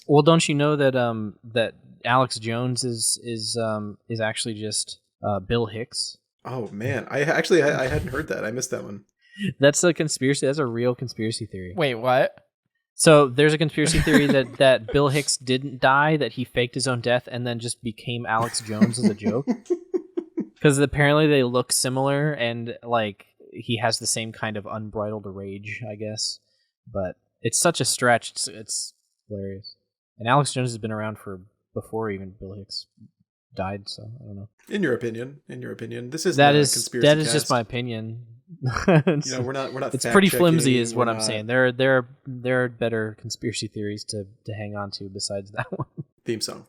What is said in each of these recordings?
Well, don't you know that that Alex Jones is actually just Bill Hicks? Oh man, I hadn't heard that. I missed that one. That's a conspiracy. That's a real conspiracy theory. Wait, what? So there's a conspiracy theory that Bill Hicks didn't die, that he faked his own death and then just became Alex Jones as a joke. Because apparently they look similar, and like he has the same kind of unbridled rage, I guess. But it's such a stretch. It's hilarious. And Alex Jones has been around for before even Bill Hicks died, so I don't know. In your opinion, this is That not a is conspiracy that is cast. just my opinion. we're not. It's pretty flimsy, fact-checking, is what we're I'm not- saying. There are better conspiracy theories to hang on to besides that one. Theme song.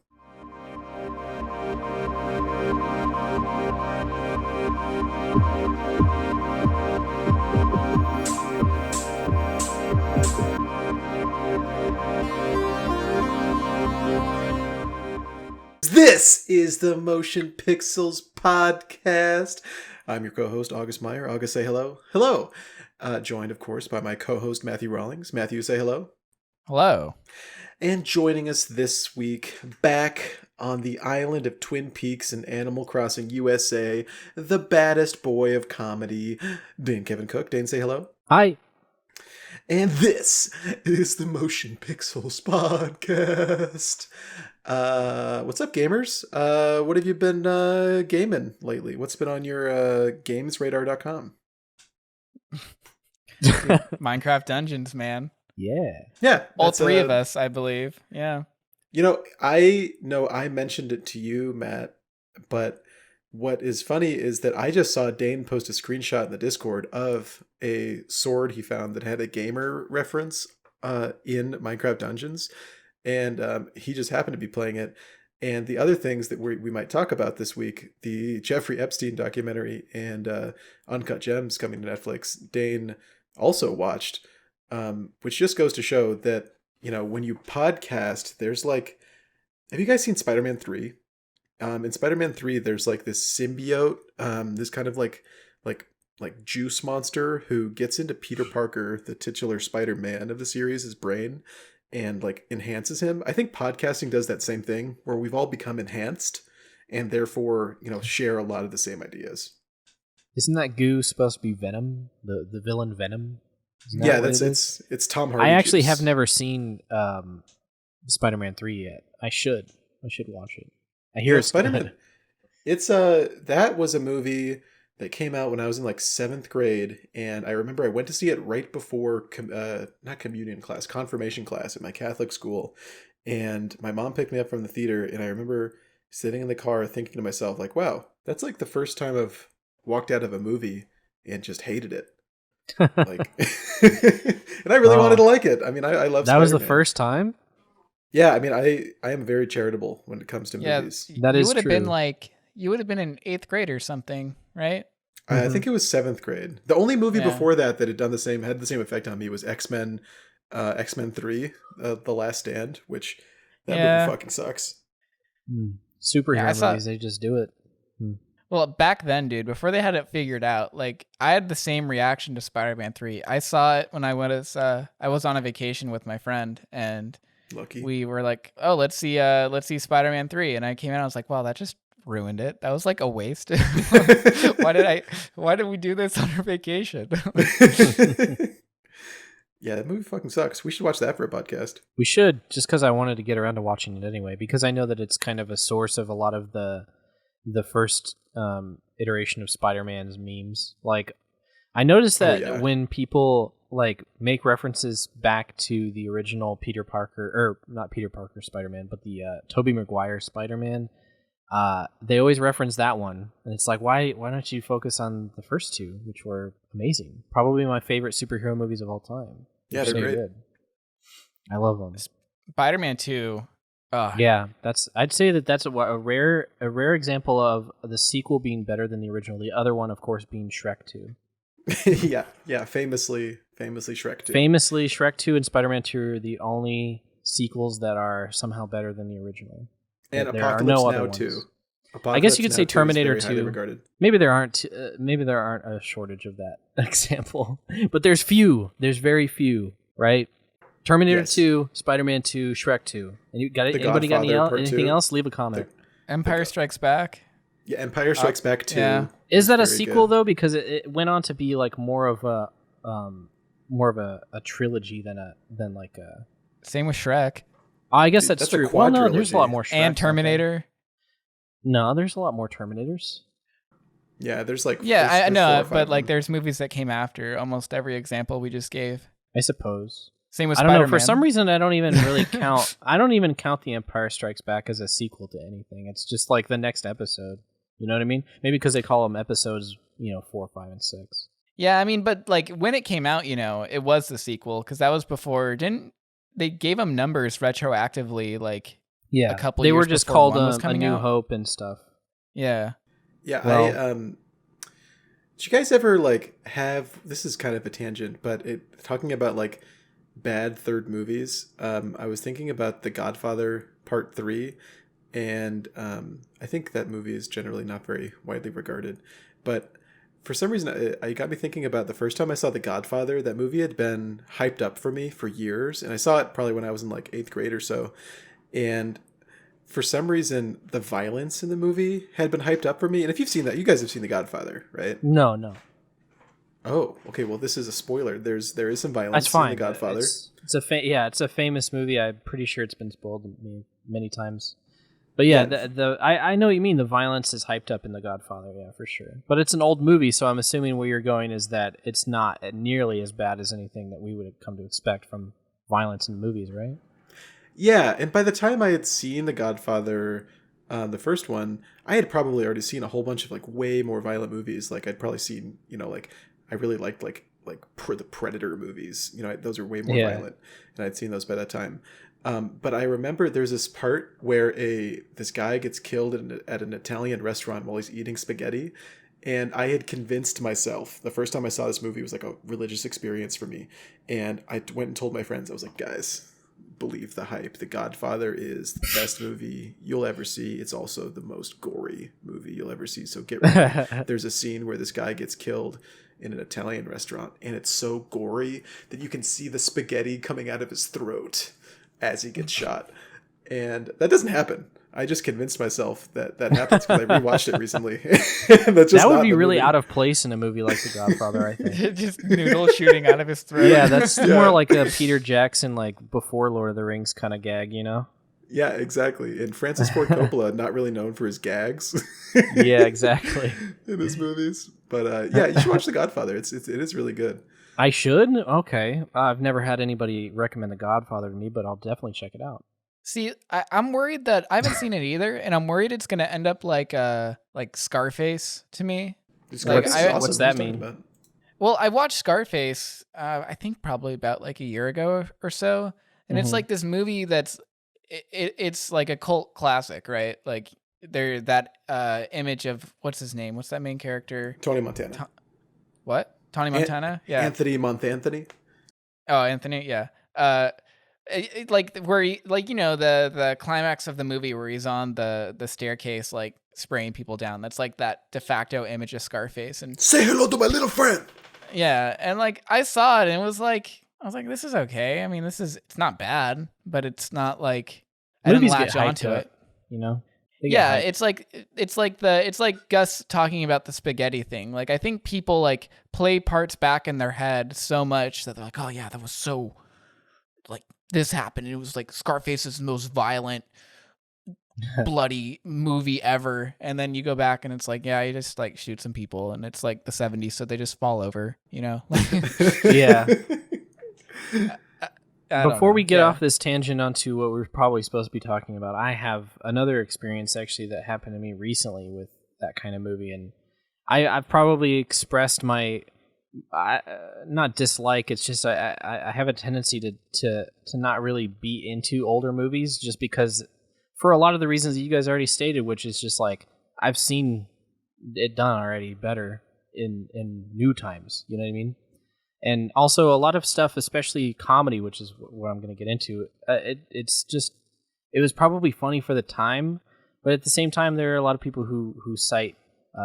This is the Motion Pixels podcast. I'm your co-host, August Meyer. August, say hello. Hello. Joined, of course, by my co-host, Matthew Rawlings. Matthew, say hello. Hello. And joining us this week, back on the island of Twin Peaks in Animal Crossing, USA, the baddest boy of comedy, Dane Kevin Cook. Dane, say hello. Hi. And this is the Motion Pixels podcast. What's up, gamers? What have you been gaming lately? What's been on your gamesradar.com? Minecraft Dungeons, man. Yeah. All three of us, I believe. Yeah. I know I mentioned it to you, Matt, but what is funny is that I just saw Dane post a screenshot in the Discord of a sword he found that had a gamer reference in Minecraft Dungeons, and he just happened to be playing it. And the other things that we might talk about this week, the Jeffrey Epstein documentary and Uncut Gems coming to Netflix, Dane also watched, which just goes to show that, when you podcast, there's like, have you guys seen Spider-Man 3? In Spider-Man 3, there's like this symbiote, this kind of like juice monster who gets into Peter Parker, the titular Spider-Man of the series, his brain, and like enhances him. I think podcasting does that same thing, where we've all become enhanced and therefore, share a lot of the same ideas. Isn't that goo supposed to be Venom? The villain Venom? Yeah, it's Tom Hardy. I actually juice. have never seen Spider-Man 3 yet. I should watch it. I hear it's Spider-Man. good. It's that was a movie that came out when I was in like 7th grade, and I remember I went to see it right before not communion class, confirmation class at my Catholic school, and my mom picked me up from the theater, and I remember sitting in the car thinking to myself, like, wow, that's like the first time I've walked out of a movie and just hated it. Like, and I really wanted to like it. I mean, I love that was the Spider-Man. first time. Yeah, I mean, I am very charitable when it comes to movies. That is would have true. been you would have been in 8th grade or something, right? I think it was 7th grade. The only movie Yeah. before that had had the same effect on me was X-Men 3, The Last Stand, which that movie fucking sucks. Superhero movies, they just do it. Well, back then, dude, before they had it figured out, like I had the same reaction to Spider-Man 3. I saw it when I was on a vacation with my friend, and Lucky. we were like, "Oh, let's see Spider-Man 3." And I came out, I was like, "Wow, that just ruined it. That was like a waste. Why did we do this on our vacation?" Yeah, that movie fucking sucks. We should watch that for a podcast. We should, just because I wanted to get around to watching it anyway, because I know that it's kind of a source of a lot of the first iteration of Spider-Man's memes. Like, I noticed that when people like make references back to the original Peter Parker, or not Peter Parker Spider-Man, but the Tobey Maguire Spider-Man, they always reference that one, and it's like, why don't you focus on the first two, which were amazing, probably my favorite superhero movies of all time. Yeah, they're great. Good. I love them. Spider-Man 2. Yeah, I'd say that's a rare example of the sequel being better than the original. The other one, of course, being Shrek 2. yeah, famously Shrek 2. Famously, Shrek 2 and Spider-Man 2 are the only sequels that are somehow better than the original. And there Apocalypse are no Now other ones. 2. I guess you could say Terminator 2. Maybe there aren't a shortage of that example, but there's very few, right? Terminator 2, Spider-Man 2, Shrek 2. And you got it? Anybody got anything else? Leave a comment. Empire Strikes Back. Yeah, Empire Strikes Back 2. Yeah. Is that a sequel though? Because it went on to be like more of a trilogy than like a. Same with Shrek. I guess that's true. Well, no, there's a lot more Shrek. And Terminator. No, there's a lot more Terminators. Yeah, there's like I know, but like there's movies that came after almost every example we just gave. I suppose. Same with I Spider-Man. don't know. For some reason, I don't even really count. I don't even count The Empire Strikes Back as a sequel to anything. It's just like the next episode. You know what I mean? Maybe because they call them episodes, 4, 5, and 6. Yeah, I mean, but like when it came out, it was the sequel because that was before. Didn't they gave them numbers retroactively? Like a couple. They years were just before called A New Hope and stuff. Yeah. Yeah. Well, did you guys ever like have? This is kind of a tangent, but talking about like bad third movies. I was thinking about The Godfather Part 3, and I think that movie is generally not very widely regarded, but for some reason it got me thinking about the first time I saw The Godfather. That movie had been hyped up for me for years, and I saw it probably when I was in like 8th grade or so, and for some reason the violence in the movie had been hyped up for me. And if you've seen that, you guys have seen The Godfather, right? No. Oh, okay. Well, this is a spoiler. There is some violence That's fine. in The Godfather. It's a famous movie. I'm pretty sure it's been spoiled to me many times. But yeah, I know what you mean. The violence is hyped up in The Godfather, yeah, for sure. But it's an old movie, so I'm assuming where you're going is that it's not nearly as bad as anything that we would have come to expect from violence in movies, right? Yeah, and by the time I had seen The Godfather, the first one, I had probably already seen a whole bunch of like way more violent movies. Like I'd probably seen, like I really liked the Predator movies. Those are way more violent, and I'd seen those by that time. But I remember there's this part where this guy gets killed at an Italian restaurant while he's eating spaghetti. And I had convinced myself, the first time I saw this movie was like a religious experience for me. And I went and told my friends, I was like, guys, believe the hype. The Godfather is the best movie you'll ever see. It's also the most gory movie you'll ever see. So get ready. There's a scene where this guy gets killed in an Italian restaurant, and it's so gory that you can see the spaghetti coming out of his throat as he gets shot. And that doesn't happen. I just convinced myself that happens because I rewatched it recently. That would be really out of place in a movie like The Godfather, I think. Just noodle shooting out of his throat. Yeah, that's more like a Peter Jackson, like before Lord of the Rings kind of gag, Yeah, exactly. And Francis Ford Coppola, not really known for his gags. Yeah, exactly. In his movies. But yeah, you should watch The Godfather. It is really good. I should? Okay. I've never had anybody recommend The Godfather to me, but I'll definitely check it out. See, I'm worried that I haven't seen it either, and I'm worried it's going to end up like Scarface to me. What's that mean? Well, I watched Scarface, I think probably about like a year ago or so, and it's like this movie that's it's like a cult classic, right? Like that image of what's his name? What's that main character? Tony Montana. What? Tony Montana? Yeah. Anthony Montanthony. Oh, Anthony. Yeah. Like where the climax of the movie where he's on the staircase like spraying people down. That's like that de facto image of Scarface. And say hello to my little friend. Yeah, and like I saw it and it was like I was like, this is okay. I mean, it's not bad, but it's not like I didn't latch onto it. Yeah, it's like Gus talking about the spaghetti thing. Like I think people like play parts back in their head so much that they're like, oh yeah, that was so like this happened. It was like Scarface is the most violent, bloody movie ever. And then you go back and it's like, yeah, you just like shoot some people and it's like the 70s, so they just fall over, Yeah. Before we get off this tangent onto what we're probably supposed to be talking about, I have another experience actually that happened to me recently with that kind of movie, and I've probably expressed my not dislike. It's just I have a tendency to not really be into older movies, just because for a lot of the reasons that you guys already stated, which is just like I've seen it done already better in new times. You know what I mean? And also a lot of stuff, especially comedy, which is what I'm going to get into. It was probably funny for the time, but at the same time, there are a lot of people who cite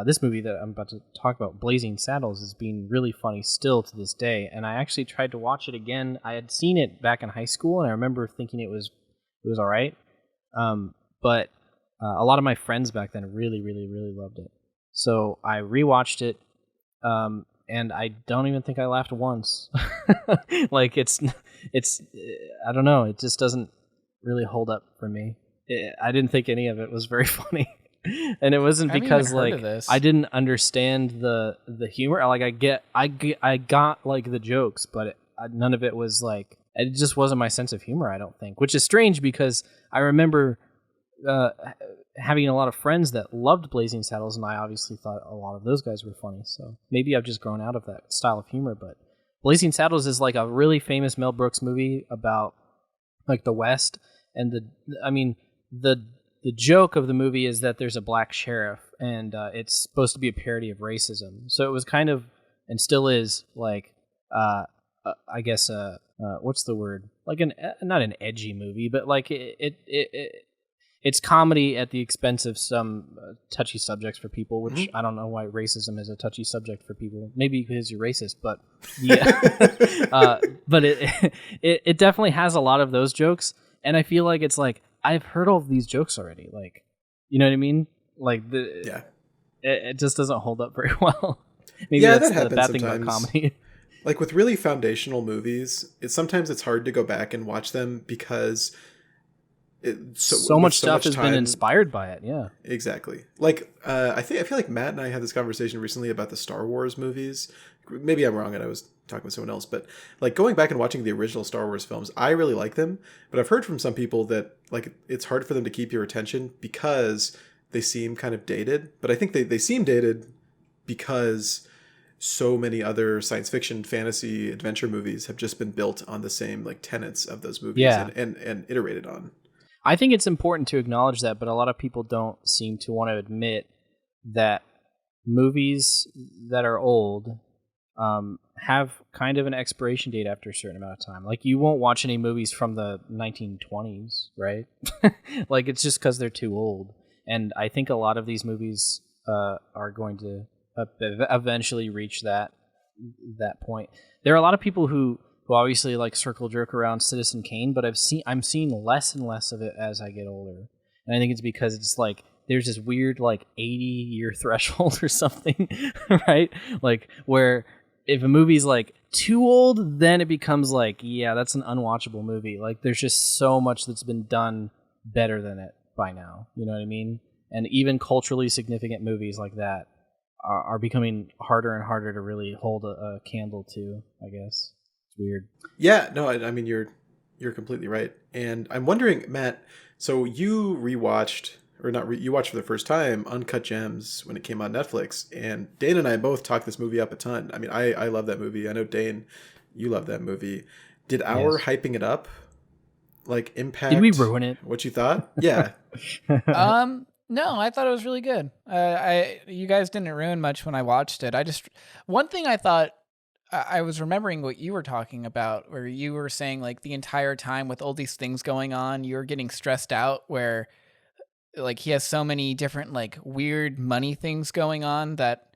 this movie that I'm about to talk about, Blazing Saddles, is being really funny still to this day. And I actually tried to watch it again. I had seen it back in high school, and I remember thinking it was all right. But a lot of my friends back then really, really, really loved it. So I rewatched it, and I don't even think I laughed once. Like it's I don't know. It just doesn't really hold up for me. I didn't think any of it was very funny. And it wasn't because like I didn't understand the humor. Like I got like the jokes, but none of it was like, it just wasn't my sense of humor, I don't think, which is strange because I remember having a lot of friends that loved Blazing Saddles, and I obviously thought a lot of those guys were funny. So maybe I've just grown out of that style of humor. But Blazing Saddles is like a really famous Mel Brooks movie about like the West, and the joke of the movie is that there's a black sheriff, and it's supposed to be a parody of racism. So it was kind of, and still is, like, I guess, what's the word? Like not an edgy movie, but like it's comedy at the expense of some touchy subjects for people, which I don't know why racism is a touchy subject for people. Maybe because you're racist, but yeah. But it definitely has a lot of those jokes, and I feel like it's like, I've heard all of these jokes already. Like, you know what I mean? Like it just doesn't hold up very well. Maybe that's the bad thing about comedy. Like with really foundational movies, sometimes it's hard to go back and watch them because so much stuff has been inspired by it. Yeah, exactly. Like I feel like Matt and I had this conversation recently about the Star Wars movies. Maybe I'm wrong and I was talking with someone else, but like going back and watching the original Star Wars films, I really like them, but I've heard from some people that like it's hard for them to keep your attention because they seem kind of dated. But I think they seem dated because so many other science fiction, fantasy, adventure movies have just been built on the same like tenets of those movies and iterated on. I think it's important to acknowledge that, but a lot of people don't seem to want to admit that movies that are old have kind of an expiration date after a certain amount of time. Like, you won't watch any movies from the 1920s, right? Like, it's just because they're too old. And I think a lot of these movies are going to eventually reach that point. There are a lot of people who obviously like circle jerk around Citizen Kane, but I'm seeing less and less of it as I get older. And I think it's because it's like there's this weird like 80-year threshold or something, right? Like where if a movie's like too old, then it becomes like, yeah, that's an unwatchable movie. Like there's just so much that's been done better than it by now. You know what I mean? And even culturally significant movies like that are becoming harder and harder to really hold a candle to, I guess. It's weird. Yeah, no, I mean, you're completely right. And I'm wondering, Matt, so you rewatched, or not, you watched for the first time Uncut Gems when it came on Netflix, and Dane and I both talked this movie up a ton. I mean, I love that movie. I know, Dane, you love that movie. Did our hyping it up like impact? Did we ruin it? What you thought? Yeah. No, I thought it was really good. You guys didn't ruin much when I watched it. One thing I thought, I was remembering what you were talking about, where you were saying like the entire time with all these things going on, you were getting stressed out, where like he has so many different like weird money things going on that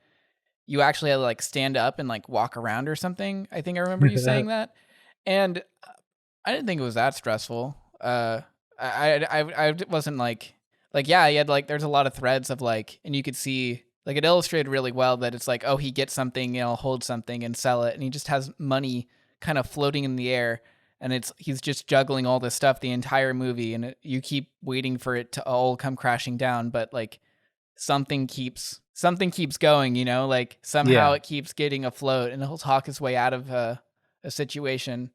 you actually had to like stand up and like walk around or something. I think I remember you saying that. And I didn't think it was that stressful. I wasn't like, yeah, he had like, there's a lot of threads of like, and you could see like it illustrated really well that it's like, oh, he gets something, hold something and sell it. And he just has money kind of floating in the air, and he's just juggling all this stuff the entire movie. And you keep waiting for it to all come crashing down. But like something keeps going, like somehow it keeps getting afloat, and he'll talk his way out of a situation.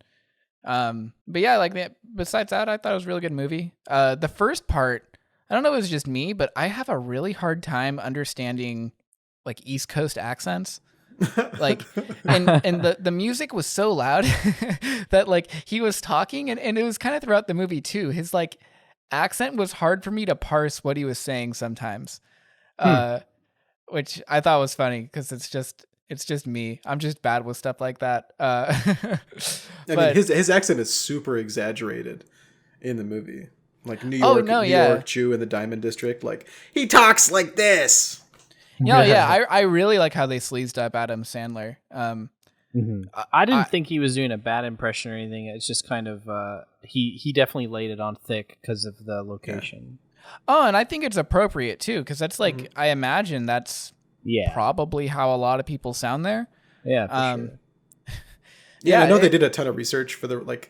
But yeah, like besides that, I thought it was a really good movie. The first part, I don't know if it was just me, but I have a really hard time understanding like East Coast accents. Like, and the music was so loud that like he was talking, and it was kind of throughout the movie too. His like accent was hard for me to parse what he was saying sometimes, which I thought was funny because it's just me. I'm just bad with stuff like that. I mean, his accent is super exaggerated in the movie. Like New York Jew in the Diamond District. Like, he talks like this. I really like how they sleazed up Adam Sandler. I didn't think he was doing a bad impression or anything. It's just kind of he definitely laid it on thick because of the location. Oh, and I think it's appropriate too, because that's like I imagine that's probably how a lot of people sound there. Yeah, for sure. Yeah, I know they did a ton of research for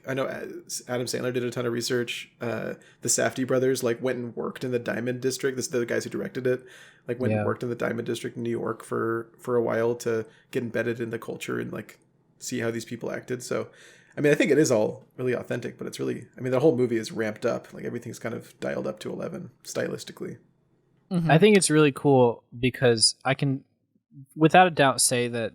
I know Adam Sandler did a ton of research. The Safdie brothers went and worked in the Diamond District. This is the guys who directed it. Went and worked in the Diamond District in New York for a while to get embedded in the culture and see how these people acted. So, I mean, I think it is all really authentic, but it's really, I mean, the whole movie is ramped up. Everything's kind of dialed up to 11 stylistically. I think it's really cool because I can, without a doubt, say that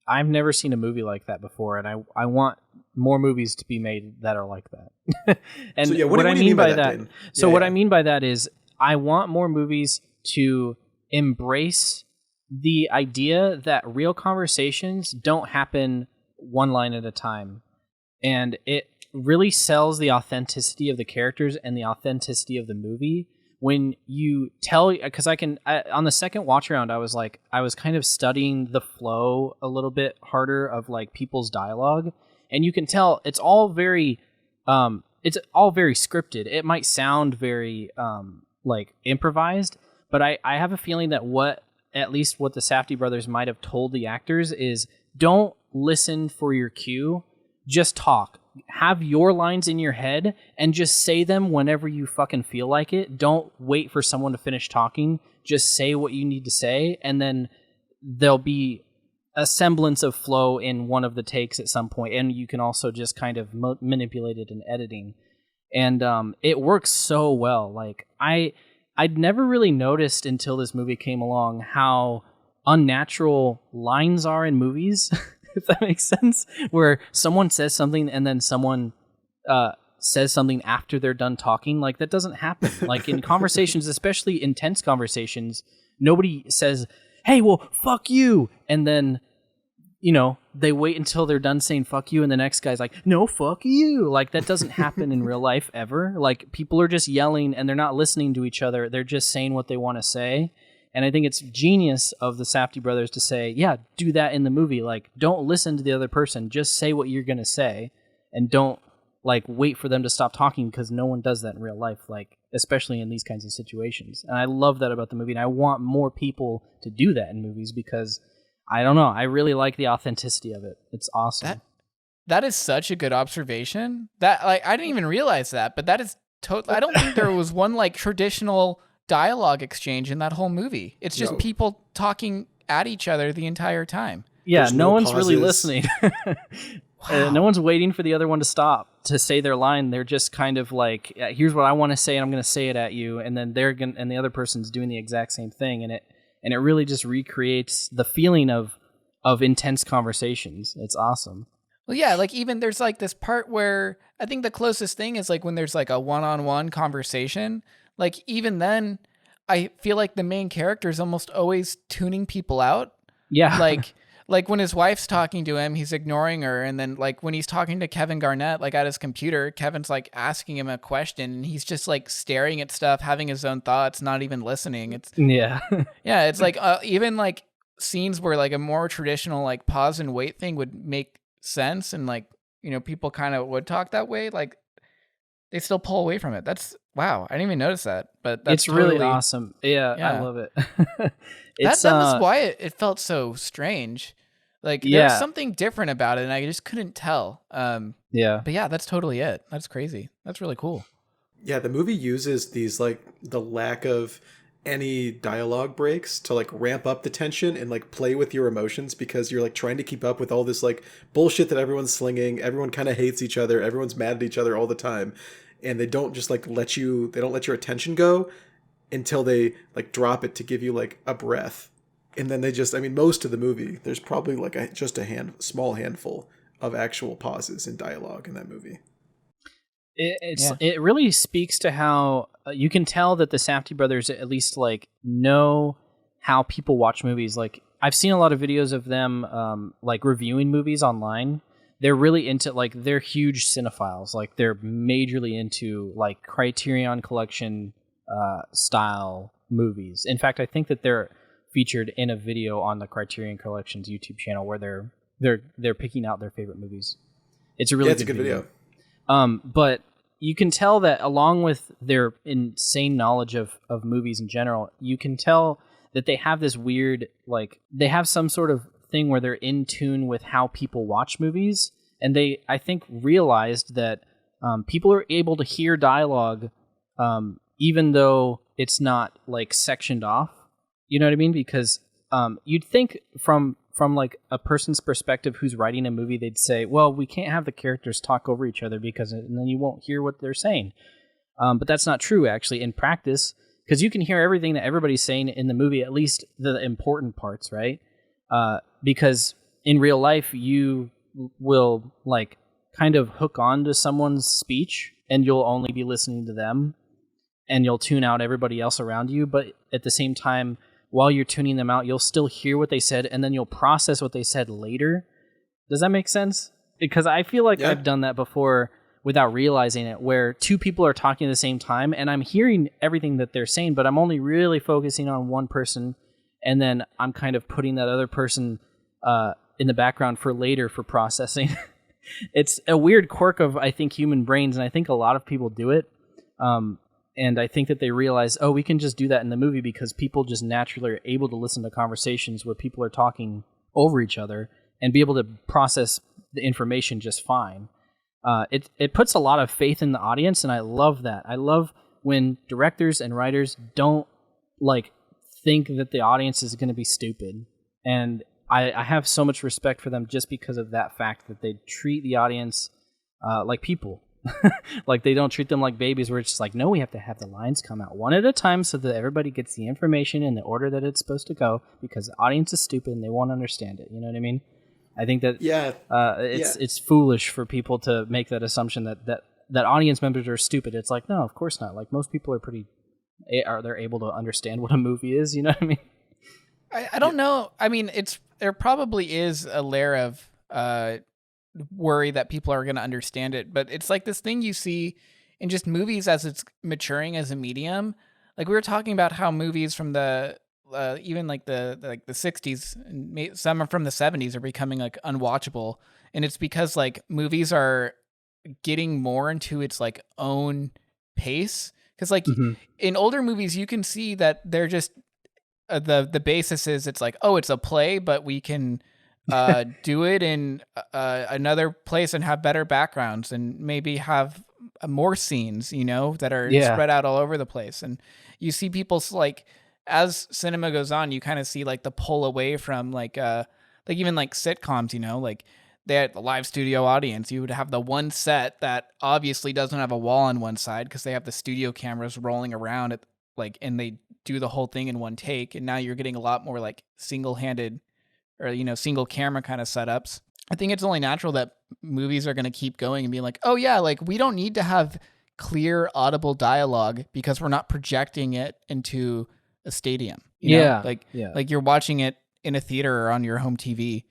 I've never seen a movie like that before, and I want more movies to be made that are like that. And so, what I mean by that, what I mean by that is I want more movies to embrace the idea that real conversations don't happen one line at a time, and it really sells the authenticity of the characters and the authenticity of the movie when you tell, because on the second watch around, I was kind of studying the flow a little bit harder of people's dialogue, and you can tell it's all very scripted. It might sound very improvised, but I have a feeling that at least what the Safdie brothers might have told the actors is, don't listen for your cue, just talk. Have your lines in your head and just say them whenever you fucking feel like it. Don't wait for someone to finish talking. Just say what you need to say, and then there'll be a semblance of flow in one of the takes at some point, and you can also just kind of manipulate it in editing. And it works so well. I'd never really noticed until this movie came along how unnatural lines are in movies. If that makes sense, where someone says something and then someone says something after they're done talking. That doesn't happen. In conversations, especially intense conversations, nobody says, "Hey, well, fuck you," and then they wait until they're done saying "fuck you," and the next guy's like, "No, fuck you." That doesn't happen in real life ever. People are just yelling and they're not listening to each other. They're just saying what they want to say. And I think it's genius of the Safdie brothers to say, yeah, do that in the movie. Don't listen to the other person. Just say what you're going to say. And don't, wait for them to stop talking, because no one does that in real life, especially in these kinds of situations. And I love that about the movie. And I want more people to do that in movies because, I don't know, I really like the authenticity of it. It's awesome. That is such a good observation. That I didn't even realize that, but that is totally, I don't think there was one traditional dialogue exchange in that whole movie. It's just people talking at each other the entire time. Yeah, no one's really listening. Wow. No one's waiting for the other one to stop to say their line. They're just kind of here's what I want to say, and I'm going to say it at you, and then and the other person's doing the exact same thing, and it really just recreates the feeling of intense conversations. It's awesome. Well, yeah, even there's this part where I think the closest thing is when there's a one-on-one conversation. Even then, I feel like the main character is almost always tuning people out. Yeah. Like when his wife's talking to him, he's ignoring her. And then when he's talking to Kevin Garnett, at his computer, Kevin's asking him a question, and he's just staring at stuff, having his own thoughts, not even listening. It's yeah. Yeah. It's even scenes where a more traditional pause and wait thing would make sense. And people kind of would talk that way. They still pull away from it. That's wow. I didn't even notice that, but that's really awesome. Yeah, I love it. That was why it felt so strange. There's something different about it, and I just couldn't tell. But yeah, that's totally it. That's crazy. That's really cool. Yeah, the movie uses these the lack of any dialogue breaks to ramp up the tension and play with your emotions, because you're trying to keep up with all this bullshit that everyone's slinging. Everyone kind of hates each other. Everyone's mad at each other all the time. And they don't just let your attention go until they drop it to give you a breath. And then they just, most of the movie, there's probably a small handful of actual pauses in dialogue in that movie. It really speaks to how you can tell that the Safdie brothers at least know how people watch movies. I've seen a lot of videos of them reviewing movies online. They're really into they're huge cinephiles. They're majorly into Criterion Collection style movies. In fact, I think that their featured in a video on the Criterion Collection's YouTube channel where they're picking out their favorite movies. It's a really good video. But you can tell that along with their insane knowledge of movies in general, you can tell that they have this weird, like, they have some sort of thing where they're in tune with how people watch movies. And they, I think, realized that people are able to hear dialogue even though it's not, like, sectioned off. You know what I mean? Because you'd think from like a person's perspective who's writing a movie, they'd say, well, we can't have the characters talk over each other because and then you won't hear what they're saying. But that's not true, actually, in practice, because you can hear everything that everybody's saying in the movie, at least the important parts, right? Because in real life, you will, like, kind of hook on to someone's speech and you'll only be listening to them and you'll tune out everybody else around you. But at the same time, while you're tuning them out, you'll still hear what they said, and then you'll process what they said later. Does that make sense? Because I feel like I've done that before without realizing it, where two people are talking at the same time, and I'm hearing everything that they're saying, but I'm only really focusing on one person, and then I'm kind of putting that other person in the background for later for processing. It's a weird quirk of, I think, human brains, and I think a lot of people do it. And I think that they realize, oh, we can just do that in the movie because people just naturally are able to listen to conversations where people are talking over each other and be able to process the information just fine. It puts a lot of faith in the audience, and I love that. I love when directors and writers don't, like, think that the audience is going to be stupid. And I have so much respect for them just because of that fact that they treat the audience like people. Like, they don't treat them like babies where it's just like, no, we have to have the lines come out one at a time so that everybody gets the information in the order that it's supposed to go, because the audience is stupid and they won't understand it. You know what I mean? I think that it's foolish for people to make that assumption that audience members are stupid. It's like, no, of course not. Like, most people they're able to understand what a movie is. You know what I mean? I don't know. I mean, there probably is a layer of worry that people are going to understand it, but it's like this thing you see in just movies as it's maturing as a medium. Like, we were talking about how movies from the even like the 60s and some from the 70s are becoming, like, unwatchable, and it's because, like, movies are getting more into its, like, own pace, because, like, in older movies you can see that they're just the basis is, it's like, oh, it's a play, but we can do it in another place and have better backgrounds and maybe have more scenes, you know, that are spread out all over the place. And you see people's, like, as cinema goes on, you kind of see, like, the pull away from, like even like sitcoms, you know, like they had the live studio audience. You would have the one set that obviously doesn't have a wall on one side because they have the studio cameras rolling around it, like, and they do the whole thing in one take. And now you're getting a lot more, like, single-handed or, you know, single camera kind of setups. I think it's only natural that movies are going to keep going and be like, oh yeah, like, we don't need to have clear audible dialogue because we're not projecting it into a stadium. You know? Like you're watching it in a theater or on your home TV.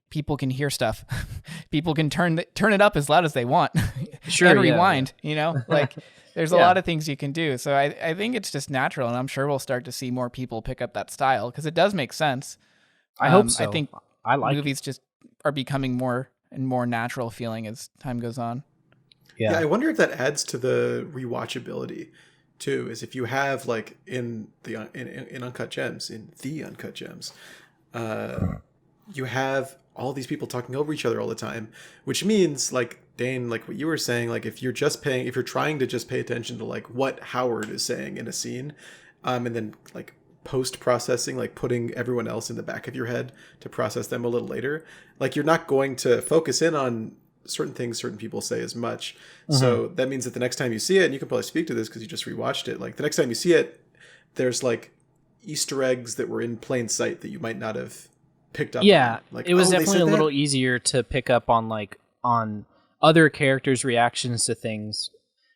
People can hear stuff. People can turn it up as loud as they want. Sure. And rewind, you know, like, there's a lot of things you can do. So I think it's just natural, and I'm sure we'll start to see more people pick up that style because it does make sense. I hope so. I think movies just are becoming more and more natural feeling as time goes on. Yeah, I wonder if that adds to the rewatchability too. Is if you have, like, in Uncut Gems, you have all these people talking over each other all the time, which means, like, Dane, like what you were saying, like, if you're trying to just pay attention to, like, what Howard is saying in a scene, and then, like, post-processing, like, putting everyone else in the back of your head to process them a little later, like, you're not going to focus in on certain things certain people say as much. So that means that the next time you see it, and you can probably speak to this because you just rewatched it, like, the next time you see it, there's, like, Easter eggs that were in plain sight that you might not have picked up on. Like, it was definitely a little easier to pick up on, like, on other characters' reactions to things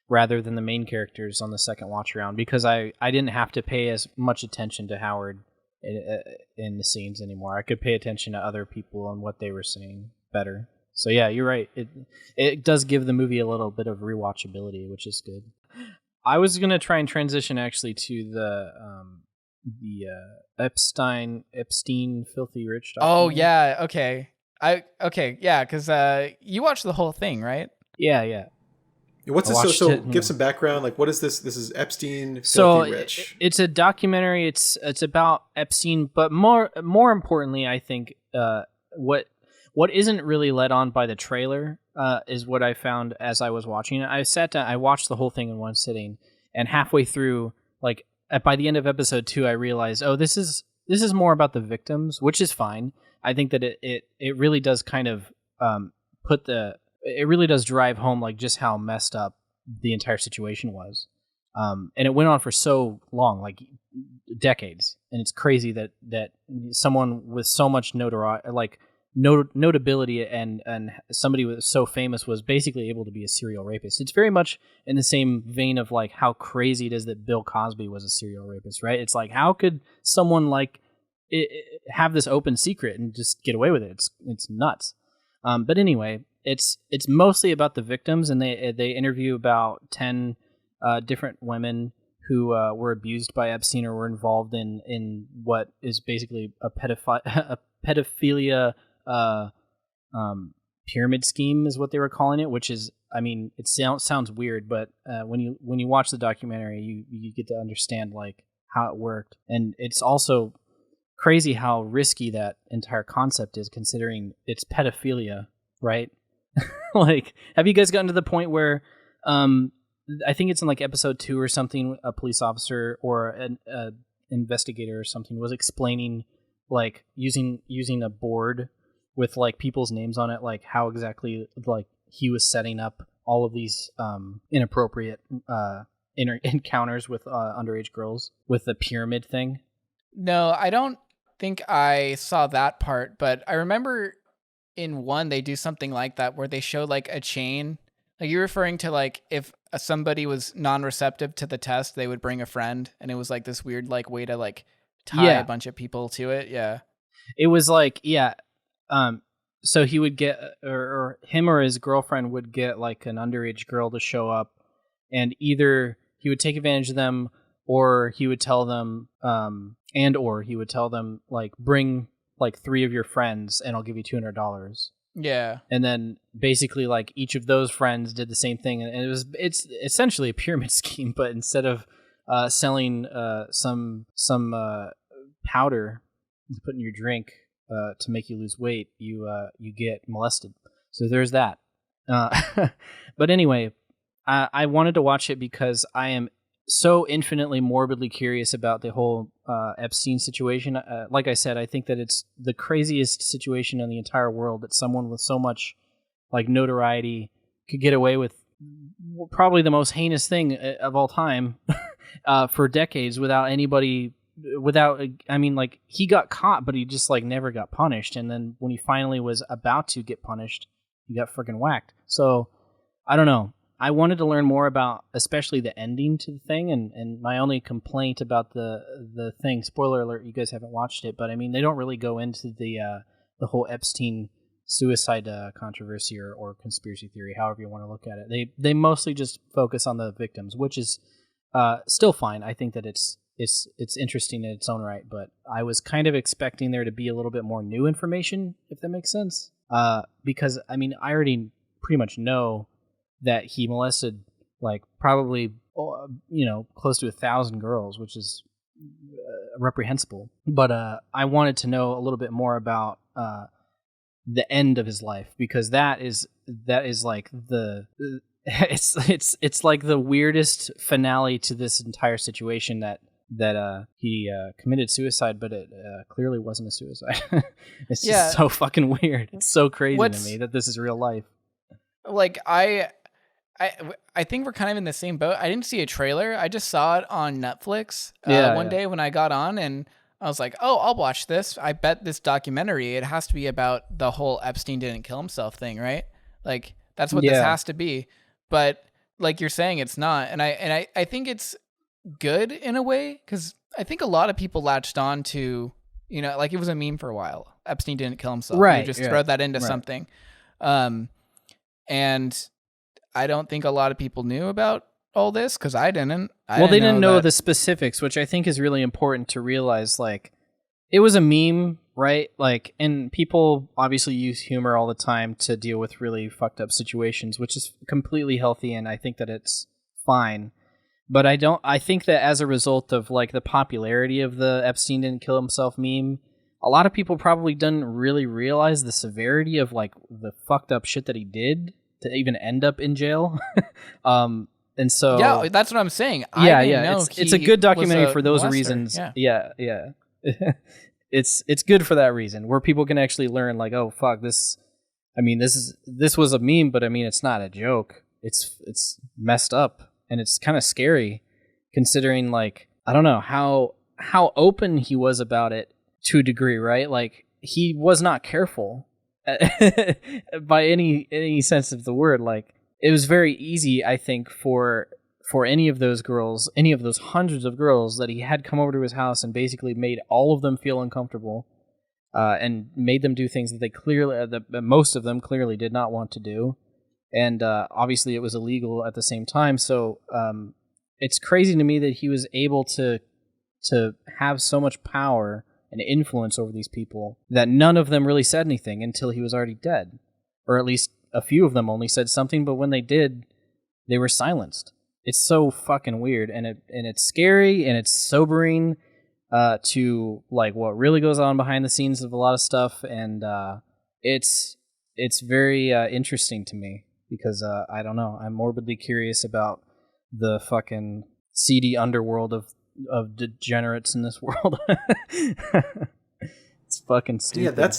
rather than the main characters on the second watch around, because I didn't have to pay as much attention to Howard in the scenes anymore. I could pay attention to other people and what they were saying better. So yeah, you're right. It does give the movie a little bit of rewatchability, which is good. I was going to try and transition actually to Epstein Filthy Rich documentary. Oh yeah, okay, yeah, because you watched the whole thing, right? Yeah. What's this? So give some background. Like, what is this? This is Epstein Filthy Rich. It's a documentary. It's about Epstein, but more importantly, I think what isn't really led on by the trailer is what I found as I was watching it. I sat down, I watched the whole thing in one sitting, and halfway through, like by the end of episode 2, I realized, oh, this is more about the victims, which is fine. I think that it really does kind of it really does drive home like just how messed up the entire situation was. And it went on for so long, like decades. And it's crazy that someone with so much notoriety, like notability and somebody was so famous was basically able to be a serial rapist. It's very much in the same vein of like how crazy it is that Bill Cosby was a serial rapist, right? It's like, how could someone like have this open secret and just get away with it? It's nuts. But anyway, it's mostly about the victims, and they interview about 10 different women who were abused by Epstein or were involved in what is basically a pedophilia pyramid scheme is what they were calling it, which is, I mean, it sounds weird, but when you watch the documentary, you get to understand like how it worked. And it's also crazy how risky that entire concept is, considering it's pedophilia, right? Like, have you guys gotten to the point where I think it's in like episode 2 or something, a police officer or an investigator or something was explaining like using a board with like people's names on it, like how exactly like he was setting up all of these inappropriate encounters with underage girls with the pyramid thing? No, I don't think I saw that part, but I remember in one they do something like that where they show like a chain. Like, you're referring to like if somebody was non-receptive to the test, they would bring a friend, and it was like this weird like way to like tie a bunch of people to it. Yeah, it was like so he would get, or him or his girlfriend would get like an underage girl to show up, and either he would take advantage of them, or he would tell them like, bring like 3 of your friends and I'll give you $200. Yeah. And then basically like each of those friends did the same thing, and it's essentially a pyramid scheme, but instead of selling some powder to put in your drink to make you lose weight, you get molested. So there's that. But anyway, I wanted to watch it because I am so infinitely morbidly curious about the whole Epstein situation. Like I said, I think that it's the craziest situation in the entire world, that someone with so much like notoriety could get away with probably the most heinous thing of all time for decades without anybody. I mean, like, he got caught, but he just like never got punished. And then when he finally was about to get punished, he got freaking whacked. So I don't know. I wanted to learn more about, especially the ending to the thing, and my only complaint about the thing, spoiler alert, you guys haven't watched it, but I mean, they don't really go into the whole Epstein suicide controversy or conspiracy theory, however you want to look at it. They mostly just focus on the victims, which is still fine. I think that it's interesting in its own right, but I was kind of expecting there to be a little bit more new information, if that makes sense. Because I mean, I already pretty much know that he molested like probably close to 1,000 girls, which is reprehensible. But I wanted to know a little bit more about the end of his life, because that is like it's like the weirdest finale to this entire situation, that he committed suicide, but it clearly wasn't a suicide. It's just so fucking weird. It's so crazy to me that this is real life. Like, I think we're kind of in the same boat. I didn't see a trailer. I just saw it on Netflix one day when I got on, and I was like, oh, I'll watch this. I bet this documentary, it has to be about the whole Epstein didn't kill himself thing, right? Like, that's what this has to be. But like you're saying, it's not. And I think it's good in a way, because I think a lot of people latched on to, like, it was a meme for a while. Epstein didn't kill himself. Right. You just throw that into something. And I don't think a lot of people knew about all this? Because I didn't. They didn't know the specifics, which I think is really important to realize. Like, it was a meme, right? Like, and people obviously use humor all the time to deal with really fucked up situations, which is completely healthy, and I think that it's fine. But I think that as a result of like the popularity of the Epstein didn't kill himself meme, a lot of people probably didn't really realize the severity of like the fucked up shit that he did to even end up in jail. And so yeah, that's what I'm saying. It's a good documentary for those reasons. Yeah. It's good for that reason, where people can actually learn like, oh fuck, this was a meme, but I mean it's not a joke. It's messed up, and it's kind of scary considering like, I don't know how open he was about it to a degree, right? Like, he was not careful by any sense of the word. Like, it was very easy, I think, for any of those girls, any of those hundreds of girls that he had come over to his house and basically made all of them feel uncomfortable, and made them do things that most of them clearly did not want to do. And obviously it was illegal at the same time. So it's crazy to me that he was able to have so much power and influence over these people that none of them really said anything until he was already dead. Or at least a few of them only said something, but when they did, they were silenced. It's so fucking weird, and it's scary, and it's sobering to like what really goes on behind the scenes of a lot of stuff, and it's very interesting to me because I don't know, I'm morbidly curious about the fucking seedy underworld of degenerates in this world. It's fucking stupid. Yeah,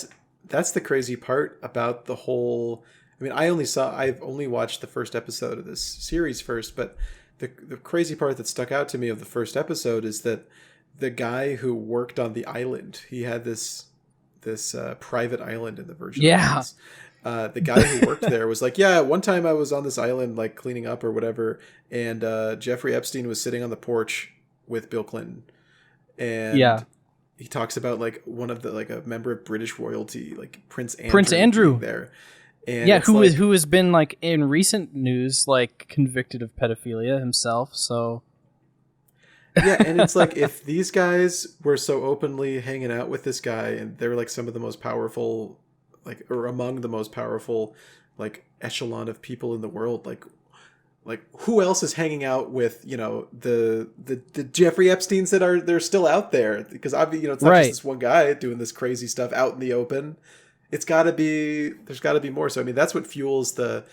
that's the crazy part about the whole. I mean, I've only watched the first episode of this series first, but the crazy part that stuck out to me of the first episode is that the guy who worked on the island, he had this private island in the Virgin Islands. The guy who worked there was like, yeah, one time I was on this island like cleaning up or whatever, and Jeffrey Epstein was sitting on the porch with Bill Clinton, and he talks about like one of the like a member of British royalty, like Prince Andrew being there. And who has been like in recent news like convicted of pedophilia himself. So yeah, and it's like, if these guys were so openly hanging out with this guy, and they're like some of the most powerful, like, or among the most powerful like echelon of people in the world, like who else is hanging out with, you know, the Jeffrey Epsteins they're still out there? Because obviously, you know, it's not just this one guy doing this crazy stuff out in the open. There's got to be more. So I mean, that's what fuels the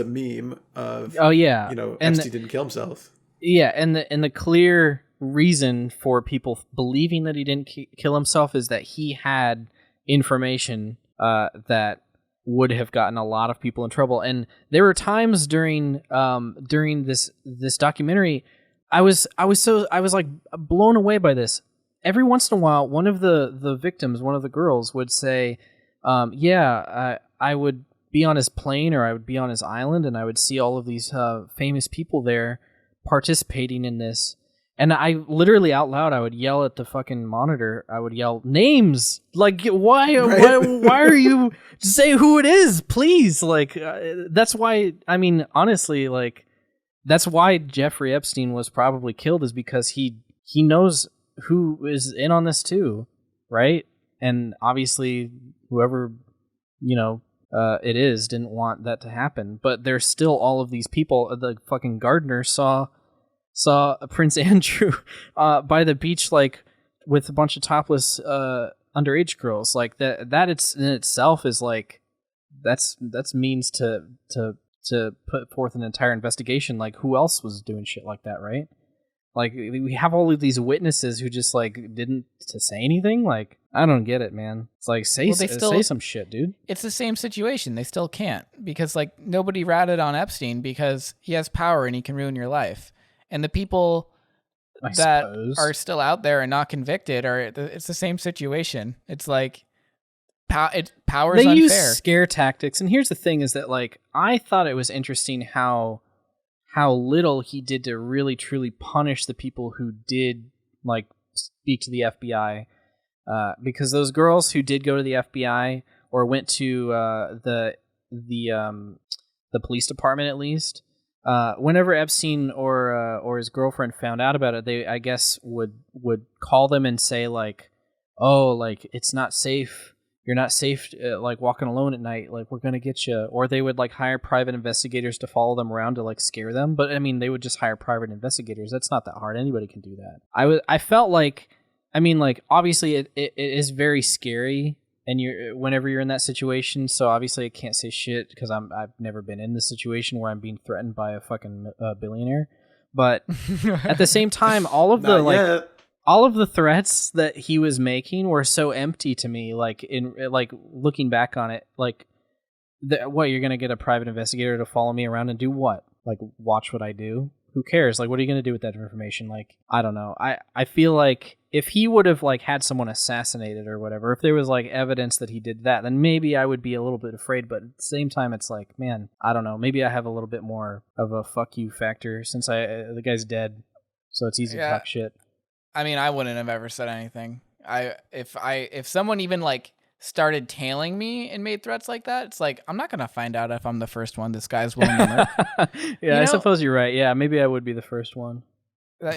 meme of, you know, Epstein didn't kill himself. Yeah, and the clear reason for people believing that he didn't kill himself is that he had information that would have gotten a lot of people in trouble. And there were times during this documentary, I was like blown away by this. Every once in a while, one of the victims, one of the girls, would say, I would be on his plane or I would be on his island, and I would see all of these famous people there participating in this. And I literally out loud, I would yell at the fucking monitor. I would yell names. Like, why are you say who it is, please? Like, that's why. I mean, honestly, like, that's why Jeffrey Epstein was probably killed, is because he knows who is in on this too, right? And obviously, whoever it is didn't want that to happen. But there's still all of these people. The fucking gardener saw Prince Andrew by the beach, like with a bunch of topless underage girls. Like that it's in itself is like that's means to put forth an entire investigation. Like, who else was doing shit like that, right? Like, we have all of these witnesses who just like didn't to say anything. Like, I don't get it, man. It's like say some shit, dude. It's the same situation. They still can't, because like nobody ratted on Epstein because he has power and he can ruin your life. And the people that are still out there and not convicted it's the same situation. It's like power is unfair. They use scare tactics. And here's the thing is that, like, I thought it was interesting how little he did to really truly punish the people who did like speak to the FBI. Because those girls who did go to the FBI or went to the police department, at least, whenever Epstein or his girlfriend found out about it, they, I guess, would call them and say like, oh, like it's not safe. You're not safe, like walking alone at night. Like we're gonna get you. Or they would like hire private investigators to follow them around to like scare them. But I mean, they would just hire private investigators. That's not that hard. Anybody can do that. I felt like, I mean, like obviously it is very scary, and whenever you're in that situation. So obviously I can't say shit because I've never been in this situation where I'm being threatened by a fucking billionaire. But at the same time, all of the like. All of the threats that he was making were so empty to me. Like looking back on it, like what, you're gonna get a private investigator to follow me around and do what? Like watch what I do? Who cares? Like what are you gonna do with that information? Like I don't know. I feel like if he would have like had someone assassinated or whatever, if there was like evidence that he did that, then maybe I would be a little bit afraid. But at the same time, it's like, man, I don't know. Maybe I have a little bit more of a fuck you factor since the guy's dead, so it's easy to talk shit. I mean, I wouldn't have ever said anything. If someone even like started tailing me and made threats like that, it's like I'm not gonna find out if I'm the first one this guy's willing to murk. Yeah, I suppose you're right. Yeah, maybe I would be the first one. But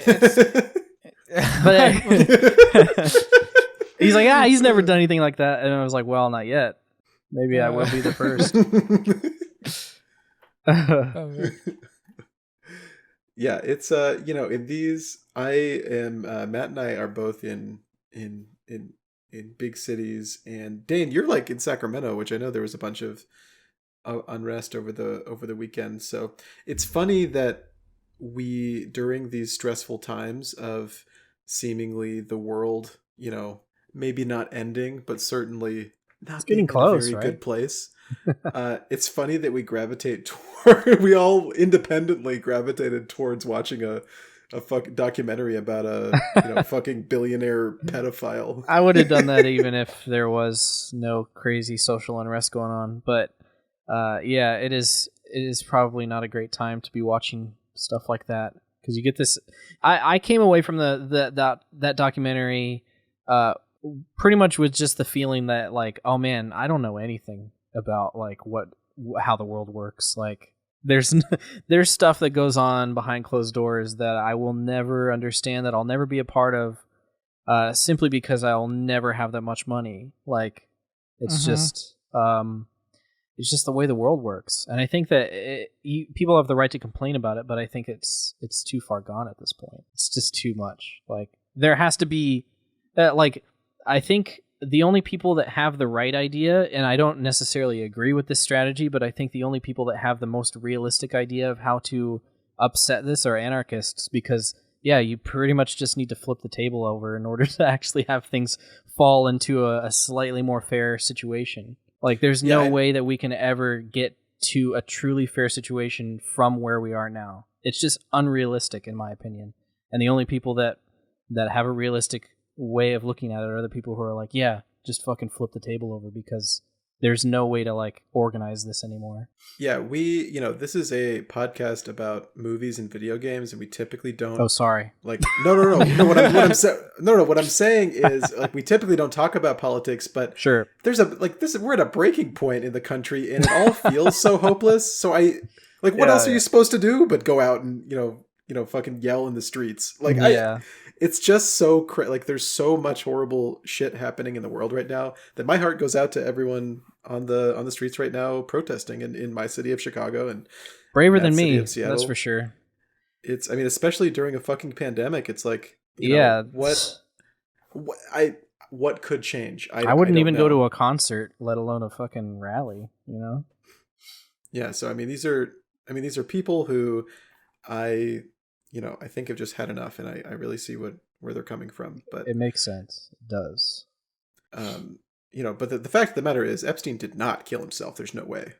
he's like, he's never done anything like that, and I was like, well, not yet. Maybe I will be the first. Yeah, it's in these, I am Matt and I are both in big cities, and Dane, you're like in Sacramento, which I know there was a bunch of unrest over the weekend. So it's funny that we, during these stressful times of seemingly the world, maybe not ending, but certainly not getting close, in a very right? good place. It's funny that we gravitate we all independently gravitated towards watching a fucking documentary about a fucking billionaire pedophile. I would have done that even if there was no crazy social unrest going on. But yeah, it is probably not a great time to be watching stuff like that, because you get this. I came away from that documentary pretty much with just the feeling that like, oh man, I don't know anything about like how the world works. Like there's stuff that goes on behind closed doors that I will never understand, that I'll never be a part of, simply because I'll never have that much money. Like it's just the way the world works. And I think that people have the right to complain about it, but I think it's too far gone at this point. It's just too much. Like there has to be I think the only people that have the right idea, and I don't necessarily agree with this strategy, but I think the only people that have the most realistic idea of how to upset this are anarchists, because you pretty much just need to flip the table over in order to actually have things fall into a slightly more fair situation. Like there's no way that we can ever get to a truly fair situation from where we are now. It's just unrealistic in my opinion. And the only people that have a realistic way of looking at it are the people who are like, just fucking flip the table over, because there's no way to like organize this anymore. Yeah, we, this is a podcast about movies and video games, and we typically don't. Oh, sorry. Like, no. What I'm saying is, like, we typically don't talk about politics, but sure, there's we're at a breaking point in the country, and it all feels so hopeless. So what else are you supposed to do but go out and fucking yell in the streets? Like, it's just so like there's so much horrible shit happening in the world right now that my heart goes out to everyone on the streets right now protesting in my city of Chicago, and braver than me. That's for sure. It's, I mean, especially during a fucking pandemic, it's like, what could change? I wouldn't even go to a concert, let alone a fucking rally, Yeah. So, I mean, these are people who I think have just had enough, and I really see where they're coming from. But it makes sense. It does. But the fact of the matter is, Epstein did not kill himself. There's no way.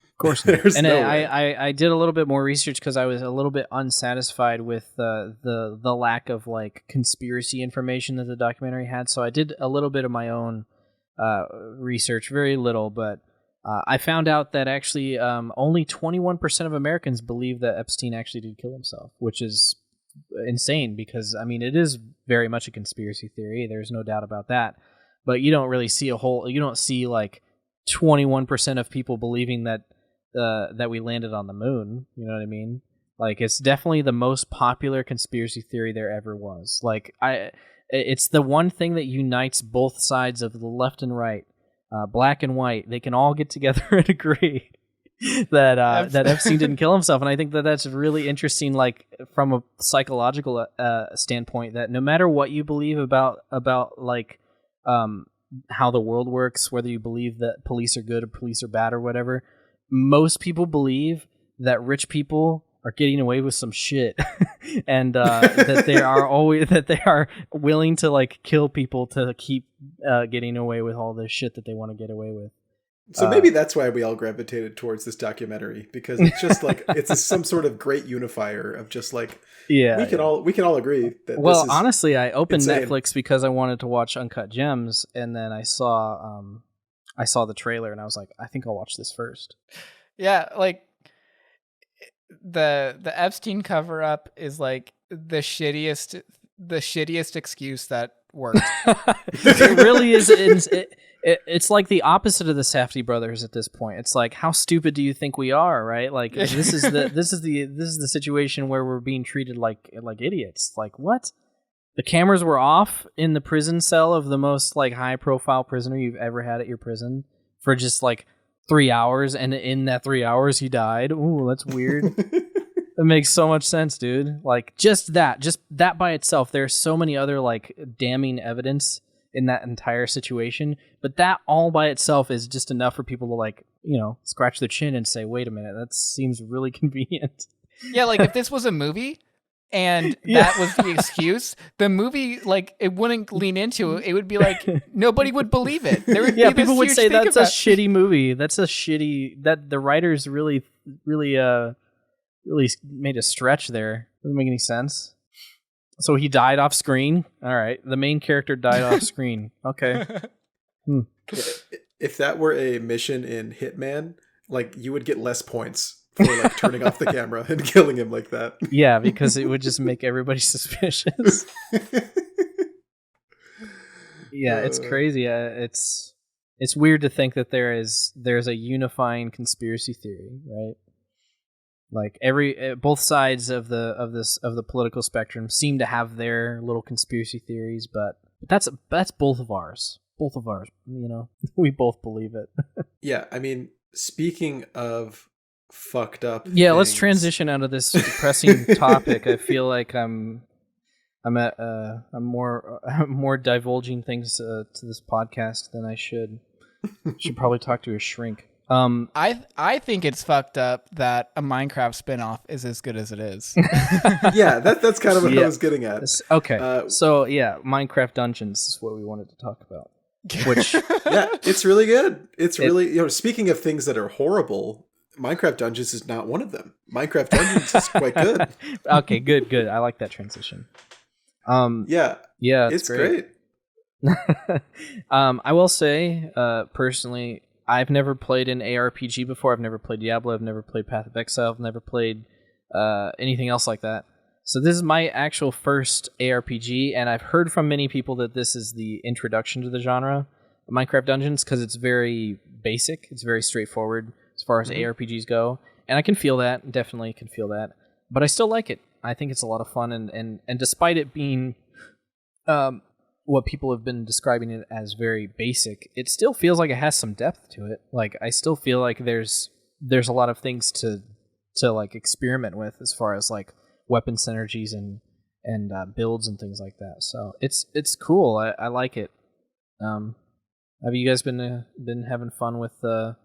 Of course not. And no I did a little bit more research because I was a little bit unsatisfied with the lack of like conspiracy information that the documentary had. So I did a little bit of my own research, very little, but I found out that actually only 21% of Americans believe that Epstein actually did kill himself, which is insane because, I mean, it is very much a conspiracy theory. There's no doubt about that. But you don't really see you don't see like 21% of people believing that that we landed on the moon. You know what I mean? Like, it's definitely the most popular conspiracy theory there ever was. Like, it's the one thing that unites both sides of the left and right, black and white. They can all get together and agree that that Epstein didn't kill himself. And I think that that's really interesting, like, from a psychological standpoint, that no matter what you believe about like how the world works, whether you believe that police are good or police are bad or whatever, most people believe that rich people are getting away with some shit, and that they are willing to, like, kill people to keep getting away with all this shit that they want to get away with. So maybe that's why we all gravitated towards this documentary, because it's just like some sort of great unifier of just like, we can all agree that. Well, this is honestly, I opened insane. Netflix because I wanted to watch Uncut Gems, and then I saw the trailer, and I was like, I think I'll watch this first. Yeah, like the Epstein cover up is like the shittiest excuse that worked. It really is. It's like the opposite of the Safdie brothers at this point. It's like, how stupid do you think we are, right? Like, this is the situation where we're being treated like idiots. Like, what? The cameras were off in the prison cell of the most, like, high profile prisoner you've ever had at your prison for just like 3 hours, and in that 3 hours he died. Ooh, that's weird. It makes so much sense, dude. Like, just that by itself. There's so many other, like, damning evidence in that entire situation, but that all by itself is just enough for people to, like, you know, scratch their chin and say, wait a minute, that seems really convenient. Yeah, like, if this was a movie and that was the excuse, the movie, like, it wouldn't lean into it. It would be like, nobody would believe it. There would be people would say that's a shitty shitty movie. That's a shitty, that the writers really made a stretch there. Doesn't make any sense. So he died off screen. All right, the main character died off screen. Okay. If that were a mission in Hitman, like, you would get less points for, like, turning off the camera and killing him like that. Yeah, because it would just make everybody suspicious. Yeah, it's crazy. It's weird to think that there's a unifying conspiracy theory, right? Like, both sides of the political spectrum seem to have their little conspiracy theories, but that's both of ours. Both of ours, you know, we both believe it. Yeah, I mean, speaking of fucked up. Yeah, things, let's transition out of this depressing topic. I feel like I'm more divulging things to this podcast than I should. Should probably talk to a shrink. I think it's fucked up that a Minecraft spinoff is as good as it is. Yeah, that's kind of what I was getting at. Okay, so yeah, Minecraft Dungeons is what we wanted to talk about. Which yeah, it's really good. It's really, you know, speaking of things that are horrible, Minecraft Dungeons is not one of them. Minecraft Dungeons is quite good. Okay, good. I like that transition. Yeah, it's great. I will say, personally, I've never played an ARPG before. I've never played Diablo. I've never played Path of Exile. I've never played anything else like that. So this is my actual first ARPG, and I've heard from many people that this is the introduction to the genre of Minecraft Dungeons, because it's very basic. It's very straightforward as far as ARPGs go. And I can feel that, definitely can feel that. But I still like it. I think it's a lot of fun, and despite it being what people have been describing it as very basic, it still feels like it has some depth to it. Like, I still feel like there's a lot of things to like experiment with as far as like weapon synergies and builds and things like that. So it's cool. I like it. Have you guys been having fun with the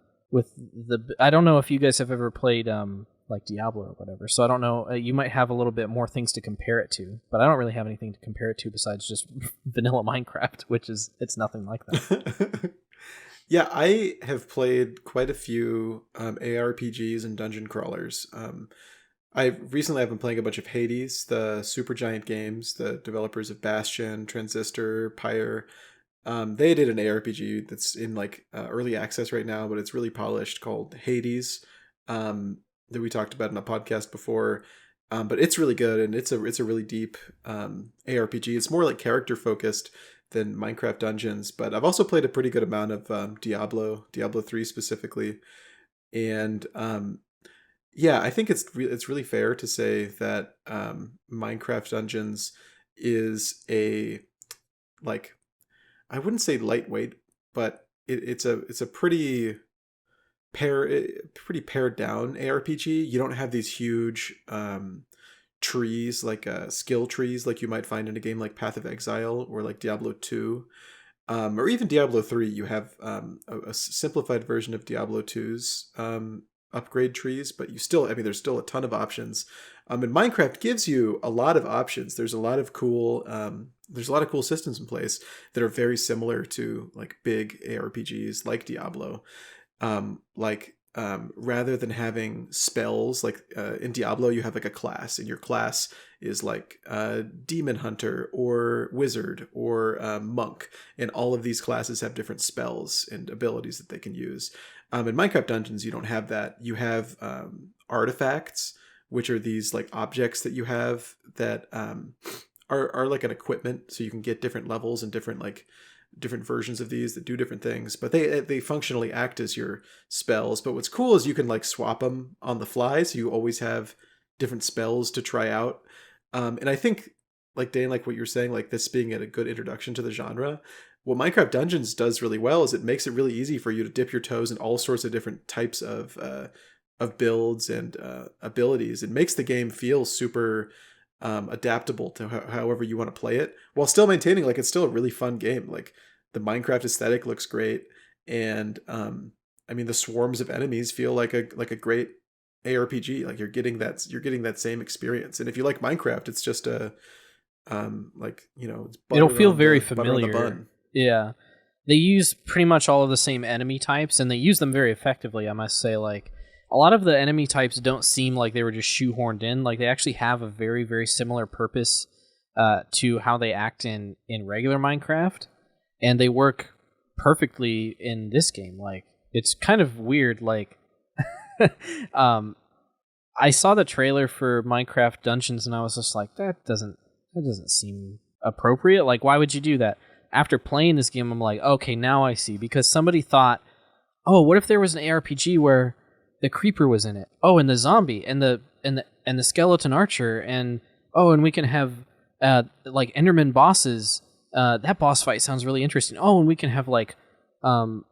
I don't know if you guys have ever played like Diablo or whatever, so I don't know, you might have a little bit more things to compare it to, but I don't really have anything to compare it to besides just vanilla Minecraft, which is, it's nothing like that. Yeah, I have played quite a few ARPGs and dungeon crawlers. I've been playing a bunch of Hades, the Supergiant Games, the developers of Bastion, Transistor, Pyre. They did an ARPG that's in like early access right now, but it's really polished, called Hades, that we talked about in a podcast before. But it's really good, and it's a really deep ARPG. It's more like character focused than Minecraft Dungeons, but I've also played a pretty good amount of Diablo 3 specifically. And Yeah, I think it's really fair to say that Minecraft Dungeons is a, like, I wouldn't say lightweight, but it's a pretty pared down ARPG. You don't have these huge trees, like skill trees like you might find in a game like Path of Exile or like Diablo 2. Or even Diablo 3, you have a simplified version of Diablo 2's upgrade trees, but there's still a ton of options. And Minecraft gives you a lot of options. There's a lot of cool systems in place that are very similar to like big ARPGs like Diablo. Rather than having spells, like in Diablo, you have like a class, and your class is like demon hunter or wizard or monk, and all of these classes have different spells and abilities that they can use. In Minecraft Dungeons, you don't have that. You have artifacts, which are these like objects that you have that are like an equipment, so you can get different levels and different versions of these that do different things, but they functionally act as your spells. But what's cool is you can like swap them on the fly, so you always have different spells to try out. And I think, like Dane, like what you're saying, like this being a good introduction to the genre, what Minecraft Dungeons does really well is it makes it really easy for you to dip your toes in all sorts of different types of builds and abilities. It makes the game feel super adaptable to however you want to play it, while still maintaining like it's still a really fun game. Like the Minecraft aesthetic looks great, and the swarms of enemies feel like a great ARPG. Like you're getting that same experience. And if you like Minecraft, it's just a it'll feel very familiar. Yeah, they use pretty much all of the same enemy types, and they use them very effectively, I must say. Like a lot of the enemy types don't seem like they were just shoehorned in. Like they actually have a very, very similar purpose to how they act in regular Minecraft, and they work perfectly in this game. Like it's kind of weird. Like I saw the trailer for Minecraft Dungeons, and I was just like, that doesn't seem appropriate. Like, why would you do that? After playing this game, I'm like, okay, now I see. Because somebody thought, oh, what if there was an ARPG where the creeper was in it? Oh, and the zombie, and the skeleton archer, and we can have like Enderman bosses. That boss fight sounds really interesting. Oh, and we can have like the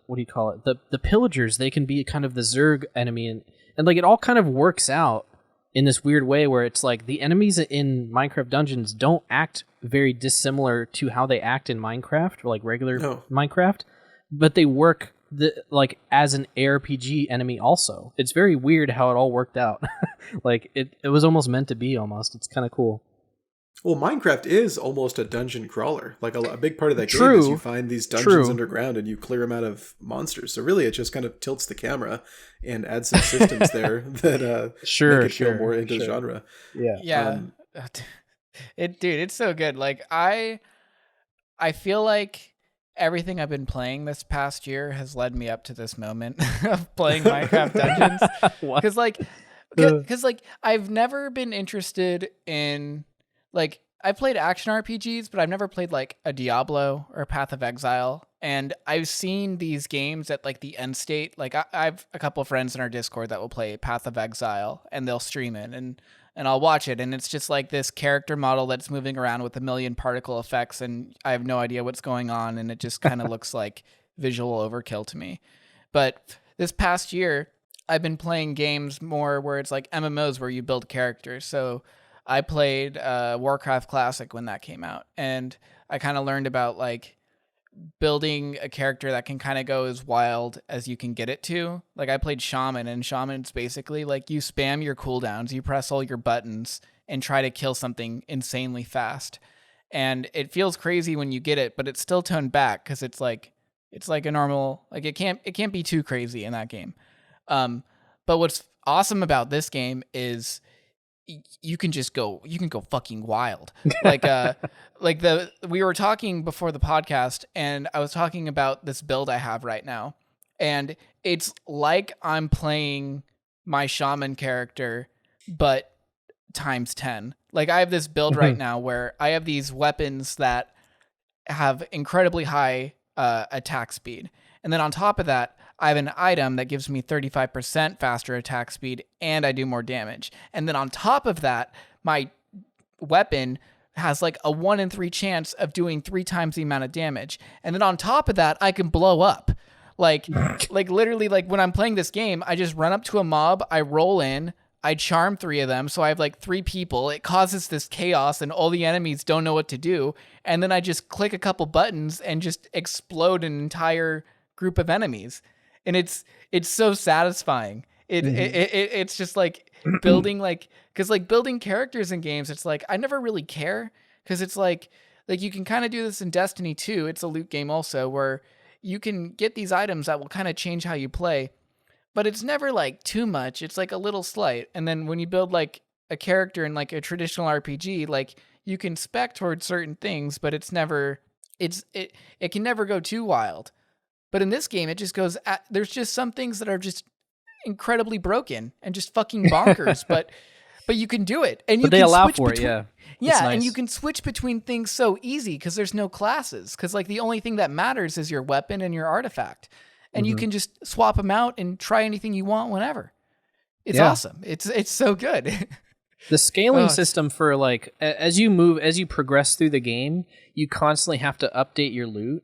what do you call it? The pillagers. They can be kind of the Zerg enemy, and like it all kind of works out in this weird way where it's like the enemies in Minecraft Dungeons don't act very dissimilar to how they act in Minecraft, or like regular Minecraft, but they work like as an ARPG enemy also. It's very weird how it all worked out. Like it was almost meant to be almost. It's kind of cool. Well, Minecraft is almost a dungeon crawler. Like a big part of that game is you find these dungeons underground and you clear them out of monsters. So really, it just kind of tilts the camera and adds some systems there that make it feel more into the genre. Yeah. It's so good. Like I feel like everything I've been playing this past year has led me up to this moment of playing Minecraft Dungeons. Because I've never been interested in. Like, I played action RPGs, but I've never played, like, a Diablo or a Path of Exile. And I've seen these games at, like, the end state. Like, I've a couple of friends in our Discord that will play Path of Exile, and they'll stream it, and I'll watch it. And it's just, like, this character model that's moving around with a million particle effects, and I have no idea what's going on, and it just kind of looks like visual overkill to me. But this past year, I've been playing games more where it's, like, MMOs where you build characters. So I played Warcraft Classic when that came out, and I kind of learned about like building a character that can kind of go as wild as you can get it to. Like I played Shaman, and Shaman's basically like you spam your cooldowns, you press all your buttons and try to kill something insanely fast. And it feels crazy when you get it, but it's still toned back because it's like a normal, like it can't be too crazy in that game. But what's awesome about this game is you can go fucking wild. Like we were talking before the podcast, and I was talking about this build I have right now, and it's like I'm playing my shaman character, but times 10. Like I have this build right now where I have these weapons that have incredibly high attack speed, and then on top of that, I have an item that gives me 35% faster attack speed and I do more damage. And then on top of that, my weapon has like a 1 in 3 chance of doing 3 times the amount of damage. And then on top of that, I can blow up. Like literally, like when I'm playing this game, I just run up to a mob, I roll in, I charm 3 of them, so I have like 3 people. It causes this chaos and all the enemies don't know what to do. And then I just click a couple buttons and just explode an entire group of enemies. And it's so satisfying. It's just like building because like building characters in games, it's like I never really care because it's like you can kind of do this in Destiny 2. It's a loot game also where you can get these items that will kind of change how you play, but it's never like too much. It's like a little slight. And then when you build like a character in like a traditional RPG, like you can spec towards certain things, but it can never go too wild. But in this game, it just goes there's just some things that are just incredibly broken and just fucking bonkers, but you can do it. And they allow for it, yeah. Yeah, nice. And you can switch between things so easy because there's no classes. Because like the only thing that matters is your weapon and your artifact. And you can just swap them out and try anything you want whenever. It's awesome. It's so good. The scaling system for like as you progress through the game, you constantly have to update your loot.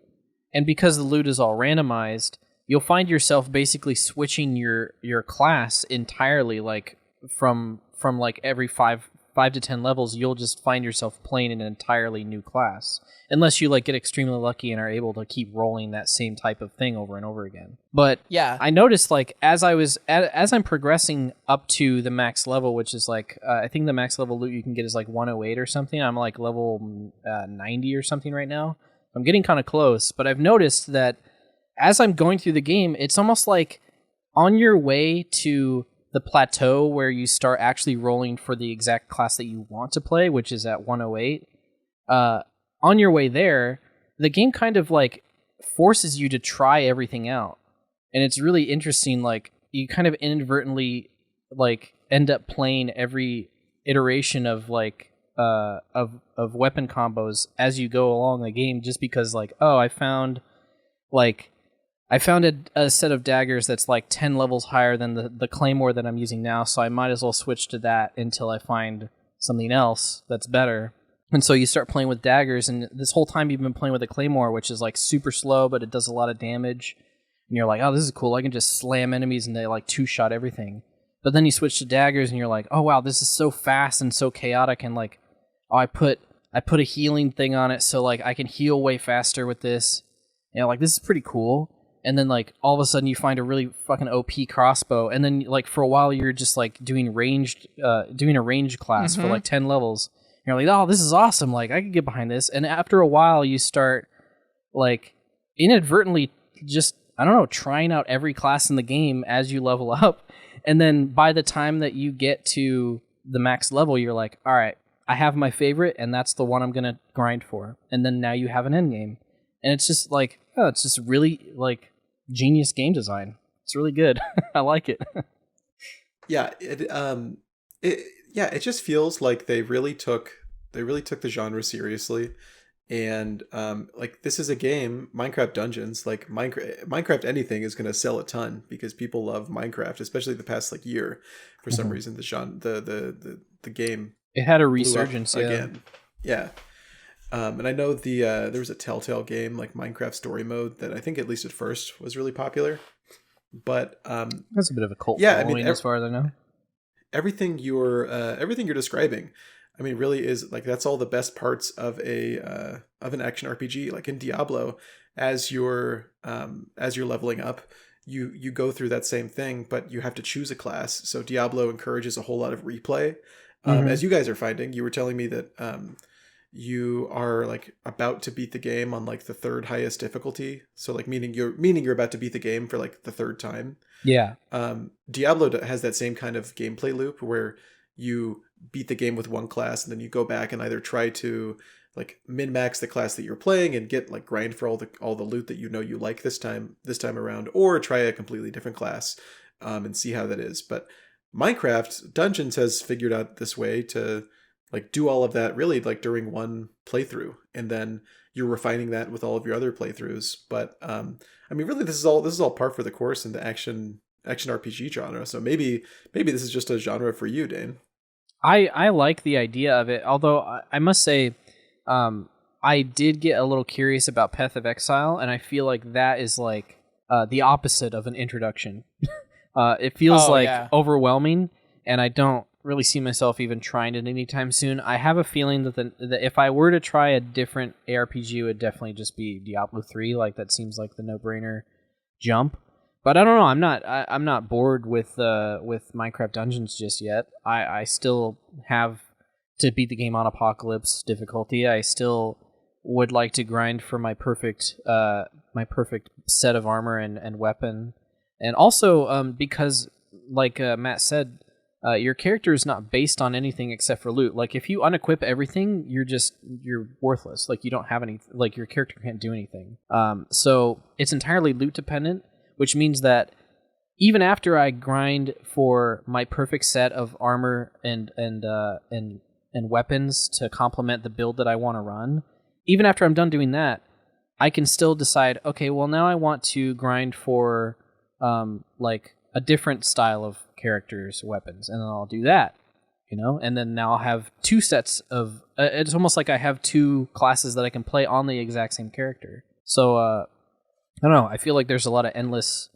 And because the loot is all randomized, you'll find yourself basically switching your class entirely. Like from like every 5 to 10 levels, you'll just find yourself playing an entirely new class, unless you like get extremely lucky and are able to keep rolling that same type of thing over and over again. But yeah, I noticed like as I'm progressing up to the max level, which is like I think the max level loot you can get is like 108 or something. I'm like level 90 or something right now. I'm getting kind of close, but I've noticed that as I'm going through the game, it's almost like on your way to the plateau where you start actually rolling for the exact class that you want to play, which is at 108. On your way there, the game kind of like forces you to try everything out. And it's really interesting. Like you kind of inadvertently like end up playing every iteration of like of weapon combos as you go along the game, just because like, oh, I found a set of daggers that's like 10 levels higher than the claymore that I'm using now, so I might as well switch to that until I find something else that's better. And so you start playing with daggers, and this whole time you've been playing with a claymore, which is like super slow, but it does a lot of damage. And you're like, oh, this is cool. I can just slam enemies and they like two-shot everything. But then you switch to daggers and you're like, oh wow, this is so fast and so chaotic, and like, oh, I put a healing thing on it so like I can heal way faster with this. You know, like this is pretty cool. And then like all of a sudden you find a really fucking OP crossbow, and then like for a while you're just like doing a ranged class for like 10 levels. And you're like, oh, this is awesome. Like I could get behind this. And after a while you start like inadvertently just, I don't know, trying out every class in the game as you level up. And then by the time that you get to the max level, you're like, all right, I have my favorite, and that's the one I'm going to grind for. And then now you have an end game. And it's just like, oh, it's just really like genius game design. It's really good. I like it. Yeah, it just feels like they really took the genre seriously. And like this is a game, Minecraft Dungeons, like Minecraft anything is going to sell a ton because people love Minecraft, especially the past like year. For some reason, the genre, the game, it had a resurgence again. Yeah. And I know there was a Telltale game like Minecraft Story Mode that I think at least at first was really popular. But that's a bit of a cult following, as far as I know. Everything you're describing, I mean, really is like that's all the best parts of an action RPG. Like in Diablo, as you're leveling up, you go through that same thing, but you have to choose a class. So Diablo encourages a whole lot of replay. As you guys are finding, you were telling me that you are like about to beat the game on like the 3rd highest difficulty. So like meaning you're about to beat the game for like the 3rd time. Yeah. Diablo has that same kind of gameplay loop where you beat the game with one class and then you go back and either try to like min-max the class that you're playing and get like grind for all the loot that you know you like this time around, or try a completely different class and see how that is. But Minecraft Dungeons has figured out this way to like do all of that really like during one playthrough, and then you're refining that with all of your other playthroughs. But I mean, really, this is all par for the course in the action RPG genre. So maybe this is just a genre for you, Dane. I like the idea of it, although I must say, I did get a little curious about Path of Exile, and I feel like that is like the opposite of an introduction. It feels overwhelming, and I don't really see myself even trying it anytime soon. I have a feeling that if I were to try a different ARPG, it would definitely just be Diablo 3. Like, that seems like the no-brainer jump. But I don't know. I'm not bored with Minecraft Dungeons just yet. I still have to beat the game on Apocalypse difficulty. I still would like to grind for my perfect set of armor and weapon, and also because, like Matt said, your character is not based on anything except for loot. Like, if you unequip everything, you're worthless. Like, you don't have any. Like, your character can't do anything. So it's entirely loot dependent, which means that even after I grind for my perfect set of armor and weapons to complement the build that I want to run, even after I'm done doing that, I can still decide, okay, well, now I want to grind for like a different style of characters' weapons, and then I'll do that, and then now I'll have two sets of it's almost like I have two classes that I can play on the exact same character. So I don't know, I feel like there's a lot of endless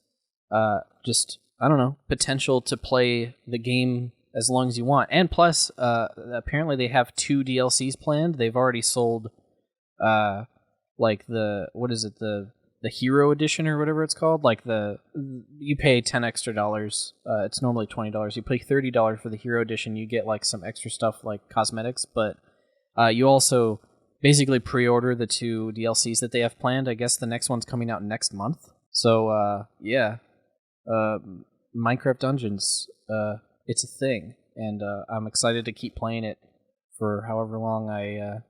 potential to play the game as long as you want. And plus, apparently they have 2 DLCs planned. They've already sold like the Hero Edition or whatever it's called. Like, you pay $10 extra. It's normally $20. You pay $30 for the Hero Edition. You get like some extra stuff like cosmetics, but you also basically pre-order the 2 DLCs that they have planned. I guess the next one's coming out next month. So Minecraft Dungeons, it's a thing, and I'm excited to keep playing it for however long I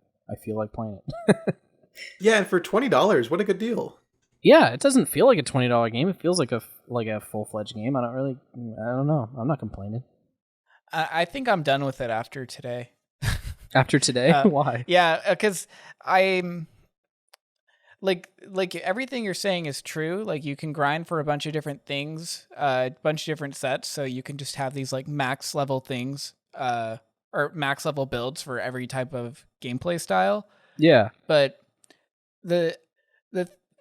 feel like playing it. Yeah, and for $20, what a good deal. Yeah, it doesn't feel like a $20 game. It feels like a full-fledged game. I don't know. I'm not complaining. I think I'm done with it after today. After today? Why? Yeah, because I'm like everything you're saying is true. Like, you can grind for a bunch of different things, a bunch of different sets, so you can just have these like max level things, or max level builds for every type of gameplay style. Yeah. But the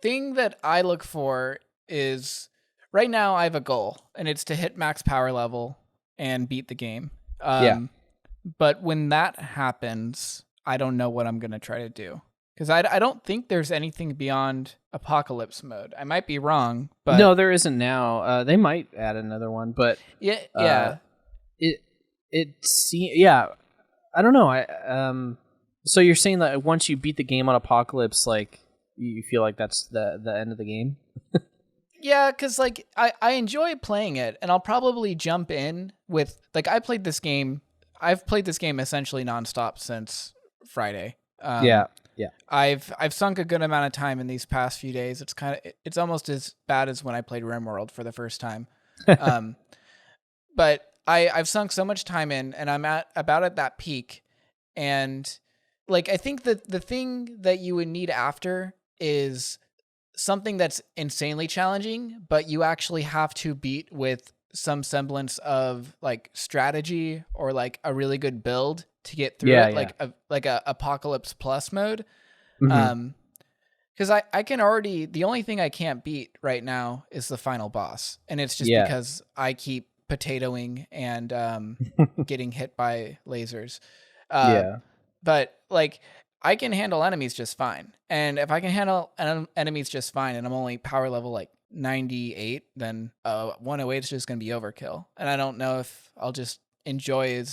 thing that I look for is, right now I have a goal, and it's to hit max power level and beat the game. But when that happens, I don't know what I'm going to try to do. Because I don't think there's anything beyond Apocalypse mode. I might be wrong, but... No, there isn't now. They might add another one, but... Yeah. I don't know. So you're saying that once you beat the game on Apocalypse, like, you feel like that's the end of the game? Yeah, because like I enjoy playing it, and I'll probably jump in with, like, I've played this game essentially nonstop since Friday. Yeah. I've sunk a good amount of time in these past few days. It's almost as bad as when I played RimWorld for the first time. But I've sunk so much time in, and I'm about at that peak, and like, I think that the thing that you would need after is something that's insanely challenging, but you actually have to beat with some semblance of like strategy or like a really good build to get through it. Like a Apocalypse Plus mode. Mm-hmm. Because I can already, the only thing I can't beat right now is the final boss, and it's just because I keep potatoing and getting hit by lasers. But like, I can handle enemies just fine. And if I can handle enemies just fine, and I'm only power level like 98, then 108 is just going to be overkill. And I don't know if I'll just enjoy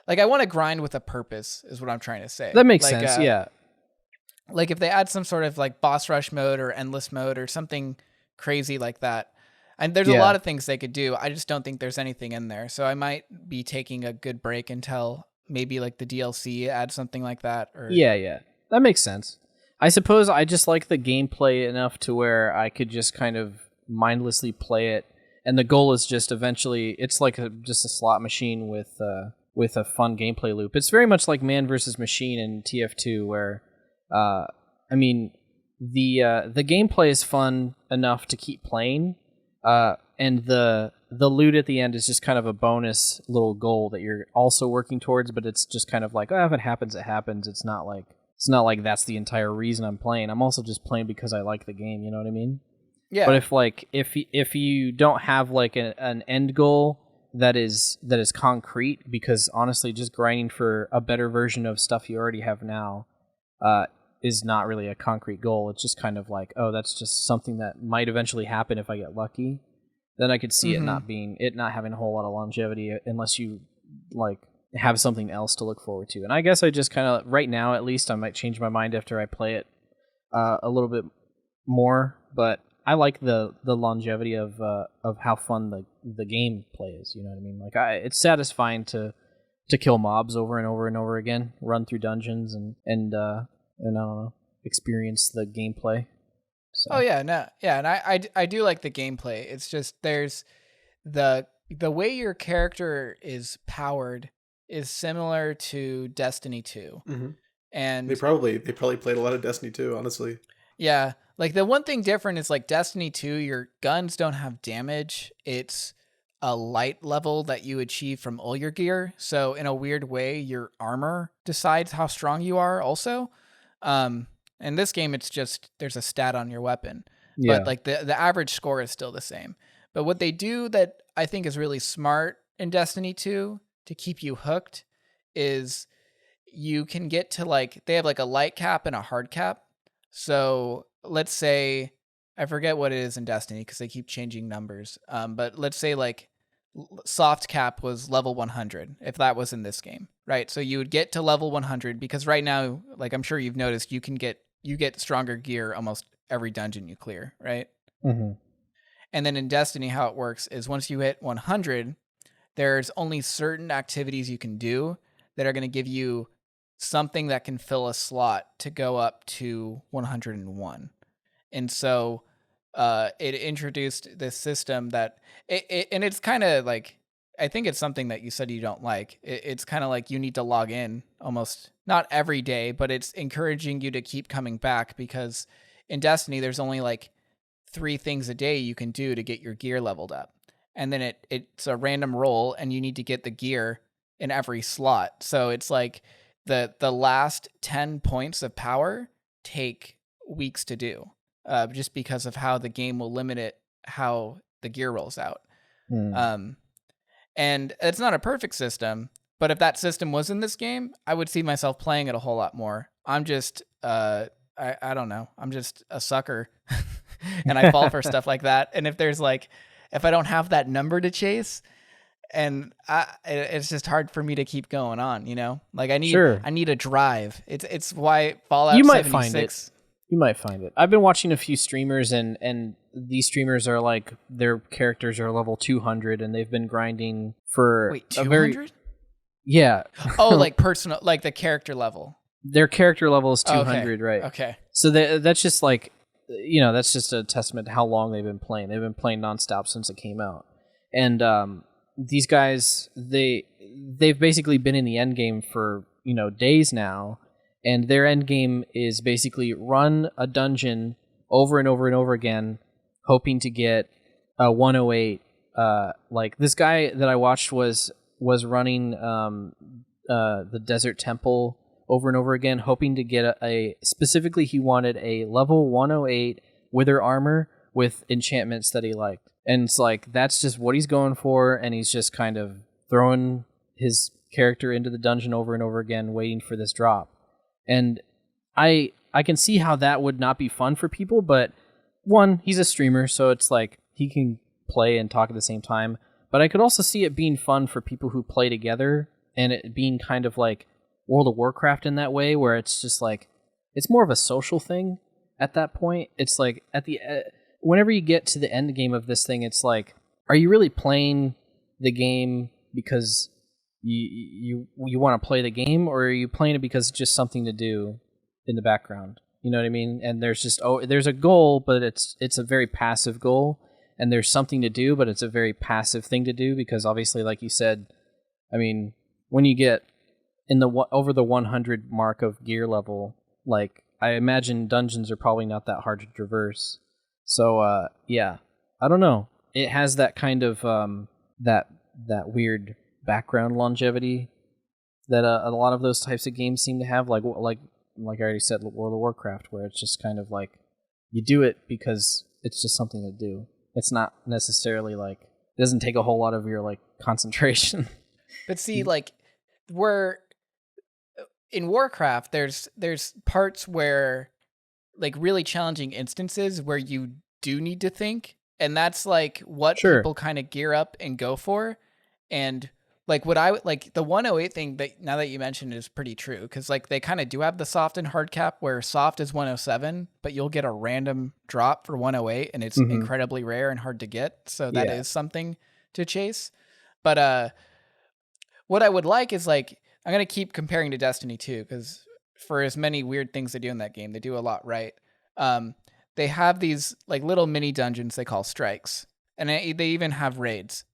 like, I want to grind with a purpose is what I'm trying to say. That makes sense. Yeah. Like, if they add some sort of like boss rush mode or endless mode or something crazy like that, and there's a lot of things they could do. I just don't think there's anything in there. So I might be taking a good break until maybe like the DLC adds something like that. Or yeah, that makes sense. I suppose I just like the gameplay enough to where I could just kind of mindlessly play it, and the goal is just eventually, it's like just a slot machine with with a fun gameplay loop. It's very much like Man vs. Machine in TF2, where I mean, the gameplay is fun enough to keep playing, and the loot at the end is just kind of a bonus little goal that you're also working towards, but it's just kind of like, oh, if it happens, it happens. It's not like that's the entire reason I'm playing. I'm also just playing because I like the game, you know what I mean? Yeah. But if you don't have like an end goal that is concrete, because honestly just grinding for a better version of stuff you already have now is not really a concrete goal. It's just kind of like, oh, that's just something that might eventually happen if I get lucky. Then I could see it not having a whole lot of longevity unless you like have something else to look forward to. And I guess I just kind of, right now at least, I might change my mind after I play it a little bit more, but I like the longevity of how fun the gameplay is. You know what I mean? Like it's satisfying to kill mobs over and over and over again, run through dungeons and I don't know, experience the gameplay. So. Oh yeah, no, yeah, and I do like the gameplay. It's just there's the way your character is powered is similar to Destiny 2, and they probably played a lot of Destiny 2, honestly. Yeah, like the one thing different is like Destiny 2, your guns don't have damage. It's a light level that you achieve from all your gear. So in a weird way, your armor decides how strong you are also. In this game, it's just there's a stat on your weapon, but like the average score is still the same. But what they do that I think is really smart in Destiny 2 to keep you hooked is you can get to like, they have like a light cap and a hard cap. So let's say, I forget what it is in Destiny because they keep changing numbers. But let's say like soft cap was level 100 if that was in this game, right? So you would get to level 100 because right now, like I'm sure you've noticed, you get stronger gear almost every dungeon you clear, right? Mm-hmm. And then in Destiny, how it works is once you hit 100, there's only certain activities you can do that are going to give you something that can fill a slot to go up to 101. And so it introduced this system that and it's kind of like, I think it's something that you said you don't like. It's kind of like you need to log in almost not every day, but it's encouraging you to keep coming back because in Destiny, there's only like 3 things a day you can do to get your gear leveled up. And then it's a random roll and you need to get the gear in every slot. So it's like the last 10 points of power take weeks to do just because of how the game will limit it, how the gear rolls out. And it's not a perfect system, but if that system was in this game, I would see myself playing it a whole lot more. I'm just, I don't know. I'm just a sucker and I fall for stuff like that. And if there's like, if I don't have that number to chase, and it's just hard for me to keep going on, you know? Like I need a drive. It's why Fallout 76. You might find it. I've been watching a few streamers and these streamers are like, their characters are level 200 and they've been grinding for 200? Yeah. Oh, like personal, like the character level. Their character level is 200, right? Okay. So that's just like, you know, that's just a testament to how long they've been playing. They've been playing nonstop since it came out. And these guys, they've basically been in the end game for, you know, days now. And their end game is basically run a dungeon over and over and over again, hoping to get a 108. Like this guy that I watched was running the Desert Temple over and over again, hoping to get specifically he wanted a level 108 wither armor with enchantments that he liked. And it's like, that's just what he's going for, and he's just kind of throwing his character into the dungeon over and over again, waiting for this drop. And I can see how that would not be fun for people, but one, he's a streamer, so it's like he can play and talk at the same time. But I could also see it being fun for people who play together, and it being kind of like World of Warcraft in that way, where it's just like, it's more of a social thing at that point. It's like at the whenever you get to the end game of this thing, it's like, are you really playing the game because you want to play the game, or are you playing it because it's just something to do in the background? You know what I mean? And there's just there's a goal, but it's a very passive goal, and there's something to do, but it's a very passive thing to do because obviously, like you said, I mean, when you get in the over the 100 mark of gear level, like I imagine dungeons are probably not that hard to traverse. So yeah, I don't know. It has that kind of that weird background longevity that a lot of those types of games seem to have, like I already said, World of Warcraft, where it's just kind of like you do it because it's just something to do. It's not necessarily like it doesn't take a whole lot of your like concentration. But see, like we're in Warcraft, there's parts where like really challenging instances where you do need to think, and that's like what people kind of gear up and go for. And like what I like the 108 thing that now that you mentioned is pretty true, because like they kind of do have the soft and hard cap where soft is 107, but you'll get a random drop for 108 and it's incredibly rare and hard to get. So that is something to chase. But what I would like is like I'm gonna keep comparing to Destiny 2 because for as many weird things they do in that game, they do a lot right. They have these like little mini dungeons they call strikes, and they even have raids.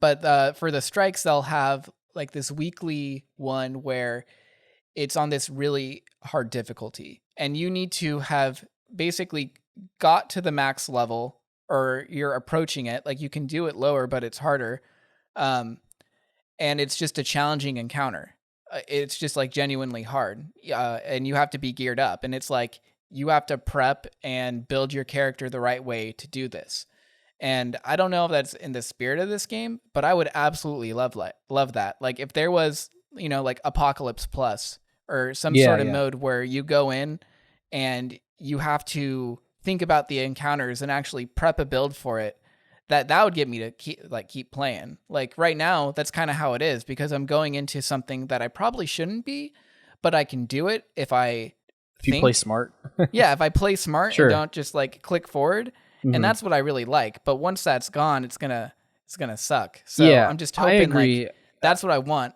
But for the strikes, they'll have like this weekly one where it's on this really hard difficulty, and you need to have basically got to the max level or you're approaching it. Like you can do it lower, but it's harder. And it's just a challenging encounter. It's just like genuinely hard. And you have to be geared up, and it's like you have to prep and build your character the right way to do this. And I don't know if that's in the spirit of this game, but I would absolutely love that. Like if there was, you know, like Apocalypse Plus or some sort of mode where you go in and you have to think about the encounters and actually prep a build for it, that would get me to keep playing. Like right now, that's kind of how it is because I'm going into something that I probably shouldn't be, but I can do it if you play smart. Yeah, if I play smart and don't just like click forward. And that's what I really like. But once that's gone, it's gonna suck. So I'm just hoping like that's what I want.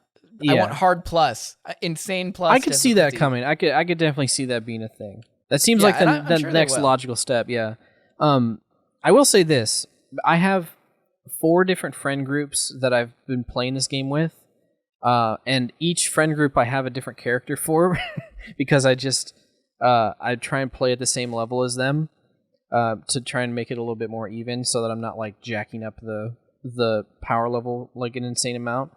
I want hard plus, insane plus. I could see that coming. I could definitely see that being a thing. That seems like the next logical step. Yeah. I will say this. I have 4 different friend groups that I've been playing this game with. And each friend group I have a different character for because I try and play at the same level as them. To try and make it a little bit more even so that I'm not like jacking up the power level like an insane amount.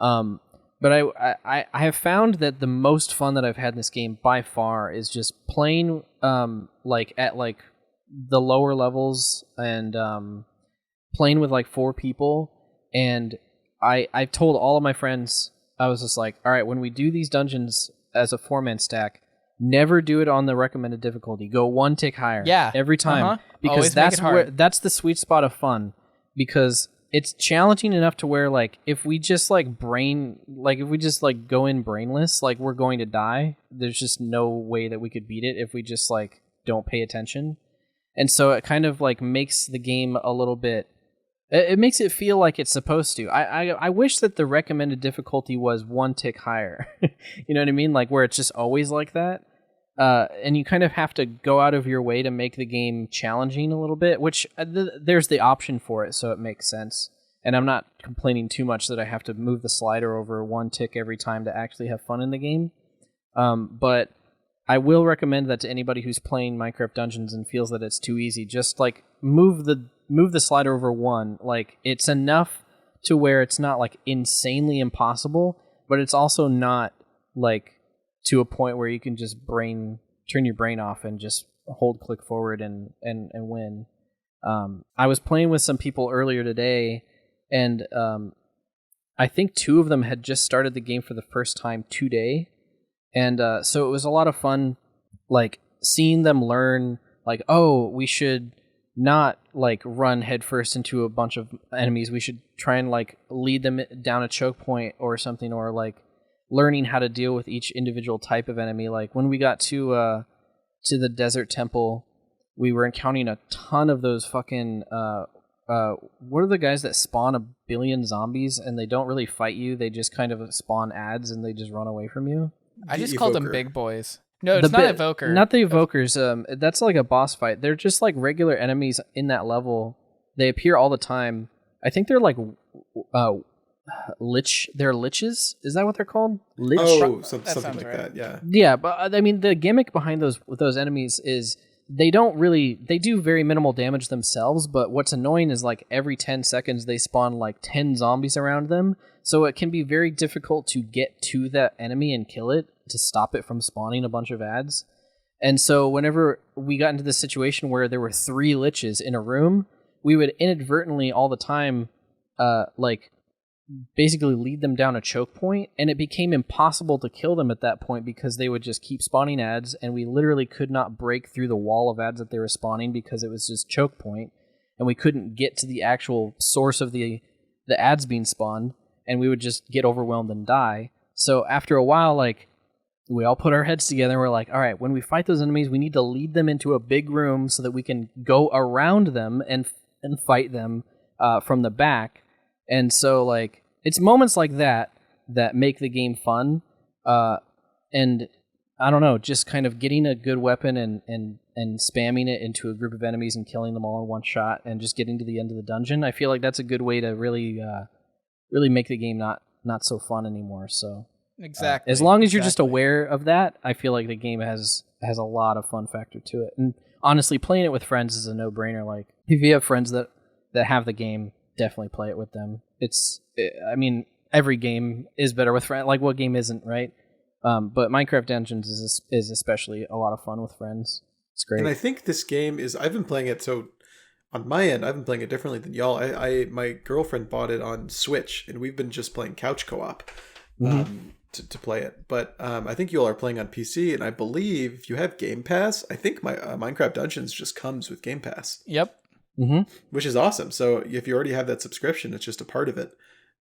But I have found that the most fun that I've had in this game by far is just playing like at like the lower levels and playing with like 4 people. And I've told all of my friends, I was just like, all right, when we do these dungeons as a 4-man stack, never do it on the recommended difficulty. Go 1 tick higher. Yeah. Every time. Because that's the sweet spot of fun. Because it's challenging enough to where like if we just go in brainless, like we're going to die. There's just no way that we could beat it if we just like don't pay attention. And so it kind of like makes the game a little bit, it makes it feel like it's supposed to. I wish that the recommended difficulty was 1 tick higher. You know what I mean? Like where it's just always like that. And you kind of have to go out of your way to make the game challenging a little bit, which there's the option for it, so it makes sense. And I'm not complaining too much that I have to move the slider over 1 tick every time to actually have fun in the game. But I will recommend that to anybody who's playing Minecraft Dungeons and feels that it's too easy. Just like move the slider over 1. Like it's enough to where it's not like insanely impossible, but it's also not like to a point where you can just turn your brain off and just hold click forward and win. I was playing with some people earlier today, and I think 2 of them had just started the game for the first time today. And so it was a lot of fun, like seeing them learn, like, oh, we should not like run headfirst into a bunch of enemies. We should try and like lead them down a choke point or something, or like learning how to deal with each individual type of enemy. Like when we got to the desert temple, we were encountering a ton of those fucking what are the guys that spawn a billion zombies and they don't really fight you? They just kind of spawn ads and they just run away from you. I just called them big boys. No, it's not Evoker. Not the Evokers. That's like a boss fight. They're just like regular enemies in that level. They appear all the time. I think they're like they're liches. Is that what they're called? Lich? Oh, something like right. that. Yeah. Yeah, but I mean, the gimmick behind those enemies is they do very minimal damage themselves. But what's annoying is like every 10 seconds they spawn like 10 zombies around them, so it can be very difficult to get to that enemy and kill it to stop it from spawning a bunch of ads. And so whenever we got into this situation where there were 3 liches in a room, we would inadvertently all the time, basically lead them down a choke point, and it became impossible to kill them at that point because they would just keep spawning ads, and we literally could not break through the wall of ads that they were spawning because it was just choke point, and we couldn't get to the actual source of the ads being spawned, and we would just get overwhelmed and die. So after a while, like, we all put our heads together and we're like, all right, when we fight those enemies, we need to lead them into a big room so that we can go around them and fight them from the back. And so, like, it's moments like that make the game fun. And I don't know, just kind of getting a good weapon and spamming it into a group of enemies and killing them all in one shot and just getting to the end of the dungeon. I feel like that's a good way to really make the game not so fun anymore. So exactly. As long as you're just aware of that, I feel like the game has a lot of fun factor to it. And honestly, playing it with friends is a no-brainer. Like, if you have friends that have the game, definitely play it with them. I mean, every game is better with friends. Like, what game isn't, right? But Minecraft Dungeons is especially a lot of fun with friends. It's great. And I think this game I've been playing it, so on my end, I've been playing it differently than y'all. My girlfriend bought it on Switch, and we've been just playing couch co-op to play it. But I think you all are playing on PC, and I believe if you have Game Pass, I think my Minecraft Dungeons just comes with Game Pass. Yep. Mm-hmm. Which is awesome. So if you already have that subscription, it's just a part of it.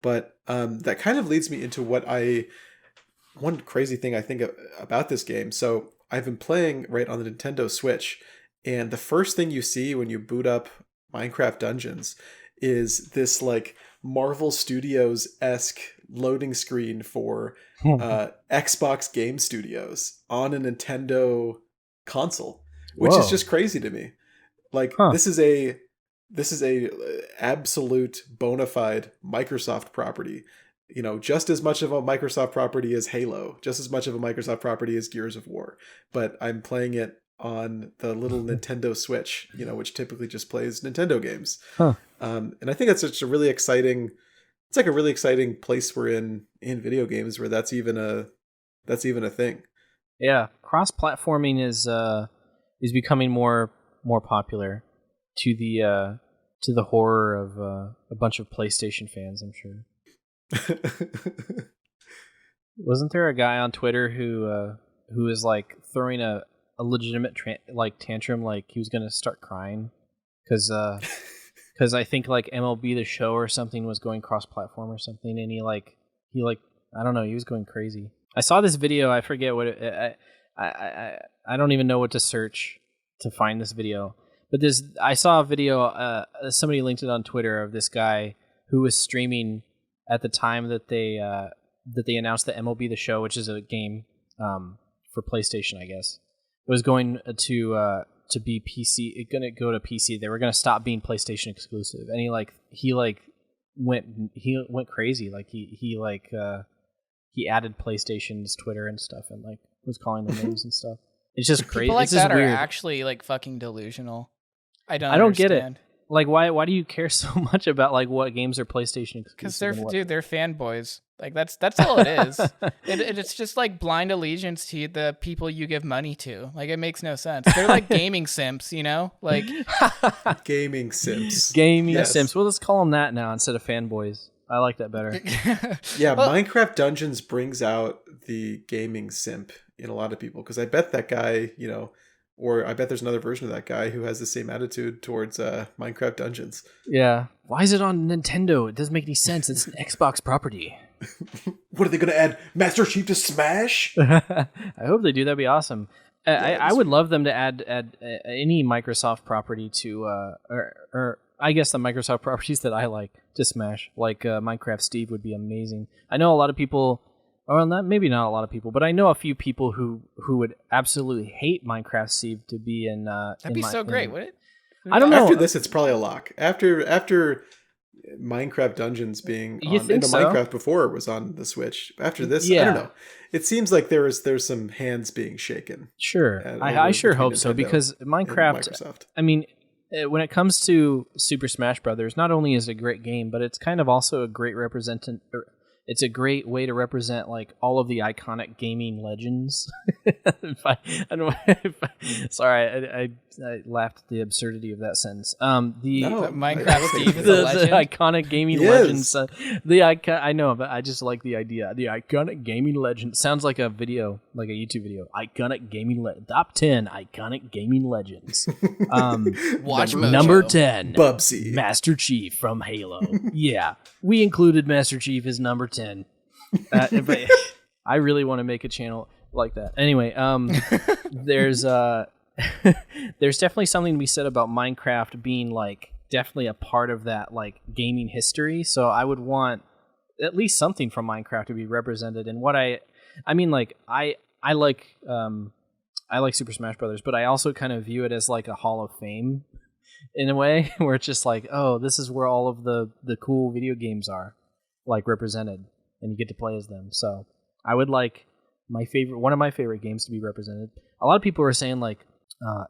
But that kind of leads me into one crazy thing I think about this game. So I've been playing right on the Nintendo Switch, and the first thing you see when you boot up Minecraft Dungeons is this like Marvel Studios-esque loading screen for Xbox Game Studios on a Nintendo console, which is just crazy to me. Like, this is a absolute bona fide Microsoft property. You know, just as much of a Microsoft property as Halo, just as much of a Microsoft property as Gears of War. But I'm playing it on the little Nintendo Switch, you know, which typically just plays Nintendo games. And I think that's such a really exciting. It's like a really exciting place we're in video games where that's even a thing. Yeah, cross-platforming is becoming more popular to the horror of a bunch of PlayStation fans, I'm sure. Wasn't there a guy on Twitter who was like throwing a legitimate tantrum, like he was gonna start crying because I think like MLB The Show or something was going cross-platform or something, and he I don't know, he was going crazy. I saw this video. I forget what I don't even know what to search to find this video. But I saw a video, somebody linked it on Twitter, of this guy who was streaming at the time that they announced that MLB The Show, which is a game for PlayStation, I guess, was going to be PC, going to go to PC. They were going to stop being PlayStation exclusive, and he went crazy. Like he added PlayStation's Twitter and stuff, and like was calling them names and stuff. It's just crazy. People like it's just that weird. Are actually like fucking delusional. I don't understand. Get it. Like, why do you care so much about like what games are PlayStation exclusive? Because they're fanboys. Like that's all it is. It's just like blind allegiance to the people you give money to. Like, it makes no sense. They're like gaming simps, you know? Like gaming simps. Simps. Well, let's call them that now instead of fanboys. I like that better. Yeah, Minecraft Dungeons brings out the gaming simp in a lot of people, because I bet that guy, you know, or I bet there's another version of that guy who has the same attitude towards Minecraft Dungeons. Yeah. Why is it on Nintendo? It doesn't make any sense. It's an Xbox property. What are they going to add? Master Chief to Smash? I hope they do. That'd be awesome. I would love them to add any Microsoft property to, or I guess the Microsoft properties that I like to Smash, like Minecraft Steve would be amazing. I know a lot of people, or maybe not a lot of people, but I know a few people who would absolutely hate Minecraft Steve to be in. That'd be so great, would it? I don't know. After this, it's probably a lock. After Minecraft Dungeons being You on. think so? Minecraft before was on the Switch. After this, I don't know. It seems like there's some hands being shaken. Sure, I sure hope so, because Minecraft. I mean, when it comes to Super Smash Brothers, not only is it a great game, but it's kind of also a great it's a great way to represent like all of the iconic gaming legends. Sorry, I laughed at the absurdity of that sentence. Minecraft Steve is a legend. The iconic gaming legends. I know, but I just like the idea. The iconic gaming legend sounds like a video, like a YouTube video. Iconic gaming top 10 iconic gaming legends. Watch number 10, Bubsy, Master Chief from Halo. Yeah, we included Master Chief as number 10. But I really want to make a channel like that. Anyway, there's definitely something to be said about Minecraft being like definitely a part of that like gaming history. So I would want at least something from Minecraft to be represented. And what I mean, like I like Super Smash Brothers, but I also kind of view it as like a Hall of Fame in a way, where it's just like, oh, this is where all of the cool video games are like represented, and you get to play as them. So I would like one of my favorite games to be represented. A lot of people are saying like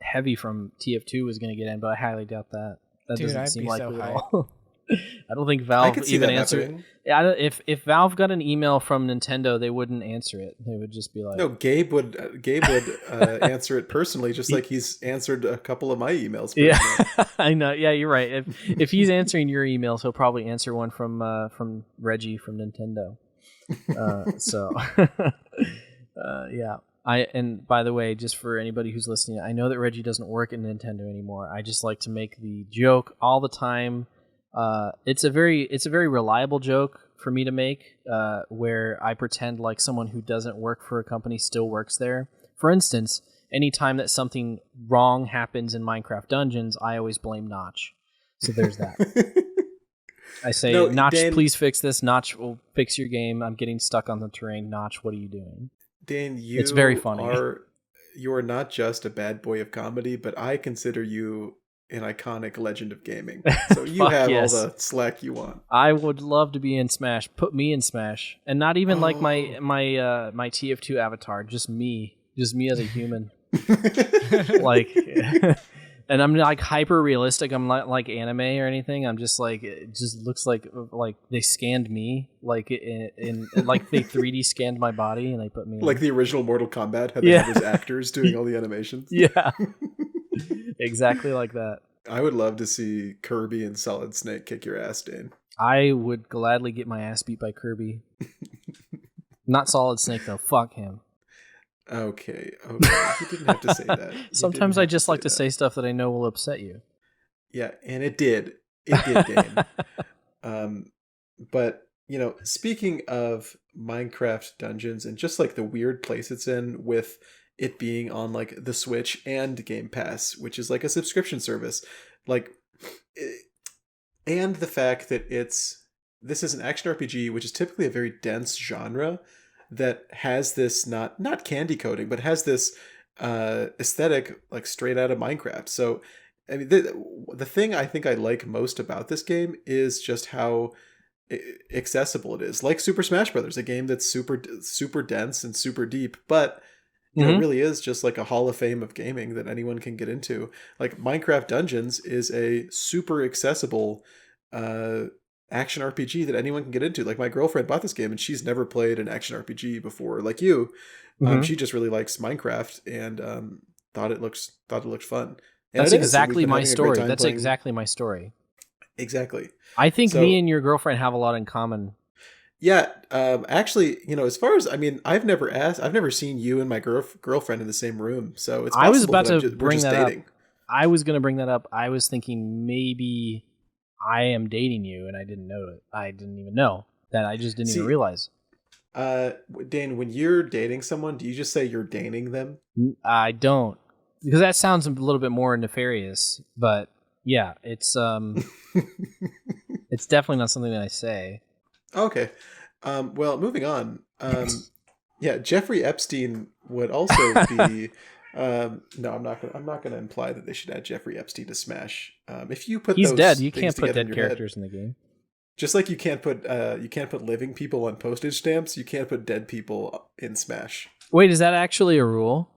Heavy from TF2 was going to get in, but I highly doubt that. That doesn't seem likely at all. I don't think Valve even answered. If Valve got an email from Nintendo, they wouldn't answer it. They would just be like, "No, Gabe would answer it personally, just like he's answered a couple of my emails." Yeah, I know. Yeah, you're right. If he's answering your emails, he'll probably answer one from Reggie from Nintendo. Yeah. And by the way, just for anybody who's listening, I know that Reggie doesn't work at Nintendo anymore. I just like to make the joke all the time. It's a very reliable joke for me to make, where I pretend like someone who doesn't work for a company still works there. For instance, anytime that something wrong happens in Minecraft Dungeons, I always blame Notch. So there's that. I say, no, Notch, Dane, please fix this. Notch will fix your game. I'm getting stuck on the terrain. Notch, what are you doing? Dane, it's very funny. You are not just a bad boy of comedy, but I consider you an iconic legend of gaming. So you have all the slack you want. I would love to be in Smash. Put me in Smash, and not even like my TF2 avatar. Just me as a human. Like, and I'm like hyper realistic. I'm not like anime or anything. I'm just like, it just looks like they scanned me, like in like they 3D scanned my body and they put me like the original Mortal Kombat had those actors doing all the animations. Yeah. Exactly like that. I would love to see Kirby and Solid Snake kick your ass, Dane. I would gladly get my ass beat by Kirby. Not Solid Snake though. Fuck him. Okay. You didn't have to say that. Sometimes I just like to say stuff that I know will upset you. Yeah, and it did. It did, Dane. But, speaking of Minecraft Dungeons and just like the weird place it's in with it being on like the Switch and Game Pass, which is like a subscription service, and the fact that this is an action RPG, which is typically a very dense genre that has this not candy coating, but has this aesthetic like straight out of Minecraft. So I mean, the thing I think I like most about this game is just how accessible it is. Like Super Smash Brothers, a game that's super dense and super deep, but it really is just like a Hall of Fame of gaming that anyone can get into. Like Minecraft Dungeons is a super accessible action RPG that anyone can get into. Like my girlfriend bought this game and she's never played an action RPG before. Like you, she just really likes Minecraft and thought it looked fun. And that's exactly my story. That's exactly my story. Exactly. I think me and your girlfriend have a lot in common. Yeah, actually, as far as I've never seen you and my girlfriend in the same room. So it's possible I was about to bring that up. I was going to bring that up. I was thinking maybe I am dating you, and I didn't know it. I didn't even know that. I just didn't even realize. Dane, when you're dating someone, do you just say you're dating them? I don't, because that sounds a little bit more nefarious. But yeah, it's it's definitely not something that I say. Okay. Well, moving on. Yeah, Jeffrey Epstein would also be. No, I'm not gonna imply that they should add Jeffrey Epstein to Smash. If you put he's those dead. You things can't put dead in characters in the game. Just like you can't put living people on postage stamps, you can't put dead people in Smash. Wait, is that actually a rule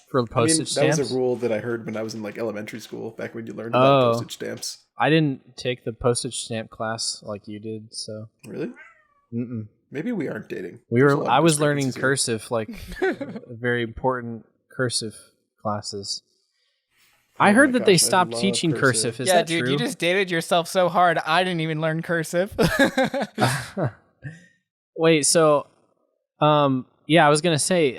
for postage stamps? That was a rule that I heard when I was in like elementary school, back when you learned about postage stamps. I didn't take the postage stamp class like you did, so. Really? Mm-mm. Maybe we aren't dating. I was learning cursive, like very important cursive classes. I heard that they stopped teaching cursive. Is that true? You just dated yourself so hard. I didn't even learn cursive. Wait, so, yeah, I was gonna say,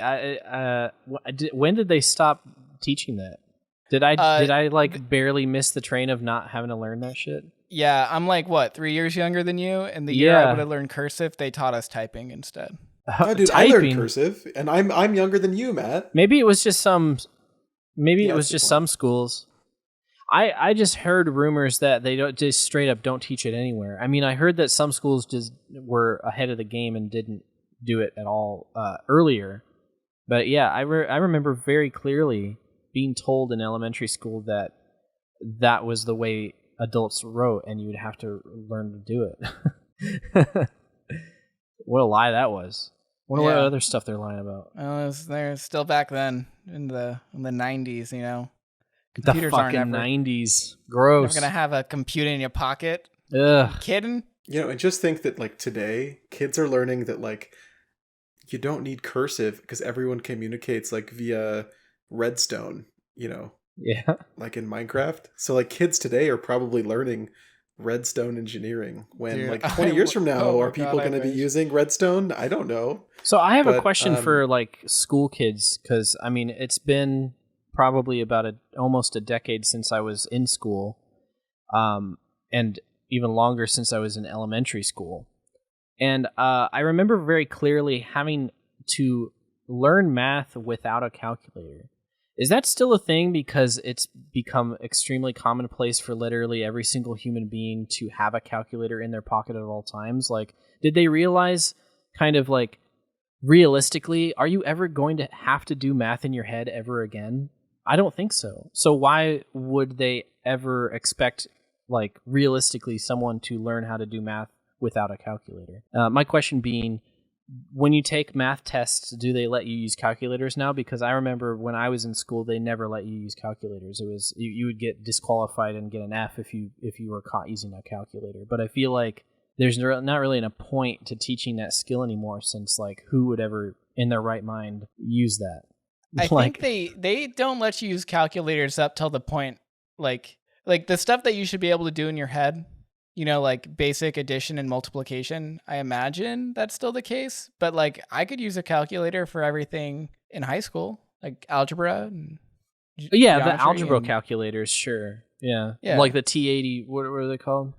when did they stop teaching that? Did I like barely miss the train of not having to learn that shit? Yeah, I'm like, what, 3 years younger than you? And the year I would have learned cursive, they taught us typing instead. Oh, dude, I learned cursive, and I'm younger than you, Matt. Maybe it was just some. Maybe it was just some schools. I just heard rumors that they don't just straight up don't teach it anywhere. I mean, I heard that some schools just were ahead of the game and didn't do it at all earlier. But yeah, I remember very clearly being told in elementary school that that was the way adults wrote, and you would have to learn to do it. What a lie that was. What other stuff they're lying about? Well, they're still back then in the 90s, you know. Computers the fucking 90s. Gross. You're gonna have a computer in your pocket. Ugh. You kidding? You know, and just think that like today, kids are learning that like you don't need cursive because everyone communicates like via redstone, you know. Yeah. Like in Minecraft. So like kids today are probably learning redstone engineering when like 20 years from now are people going to be using redstone? I don't know. So I have a question for like school kids, because I mean it's been probably about almost a decade since I was in school, and even longer since I was in elementary school, and I remember very clearly having to learn math without a calculator. Is that still a thing, because it's become extremely commonplace for literally every single human being to have a calculator in their pocket at all times? Like, did they realize kind of like realistically, are you ever going to have to do math in your head ever again? I don't think so. So why would they ever expect, like, realistically someone to learn how to do math without a calculator? My question being, when you take math tests, do they let you use calculators now? Because I remember when I was in school, they never let you use calculators. It was you would get disqualified and get an F if you were caught using a calculator. But I feel like there's not really a point to teaching that skill anymore, since like who would ever in their right mind use that? I think they don't let you use calculators up till the point like the stuff that you should be able to do in your head. You know, like basic addition and multiplication, I imagine that's still the case. But like I could use a calculator for everything in high school, like algebra. And the algebra calculators, sure. Yeah. Like the T80, what were they called?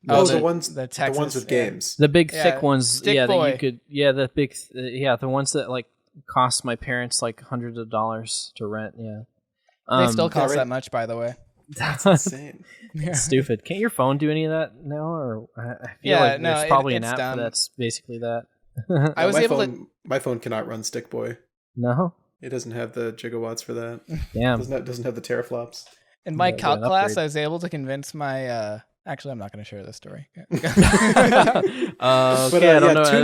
The ones with games. The big thick ones. Stick yeah, boy. That you could. Yeah, the ones that like cost my parents like hundreds of dollars to rent. Yeah. They still cost that much, by the way. That's insane. That's stupid. Can't your phone do any of that now? Or I feel like there's probably an app that's basically that. I was able to. My phone cannot run Stick Boy. No, it doesn't have the gigawatts for that. Damn, doesn't have the teraflops. In my calc class, I was able to convince my. Actually, I'm not going to share this story. Tune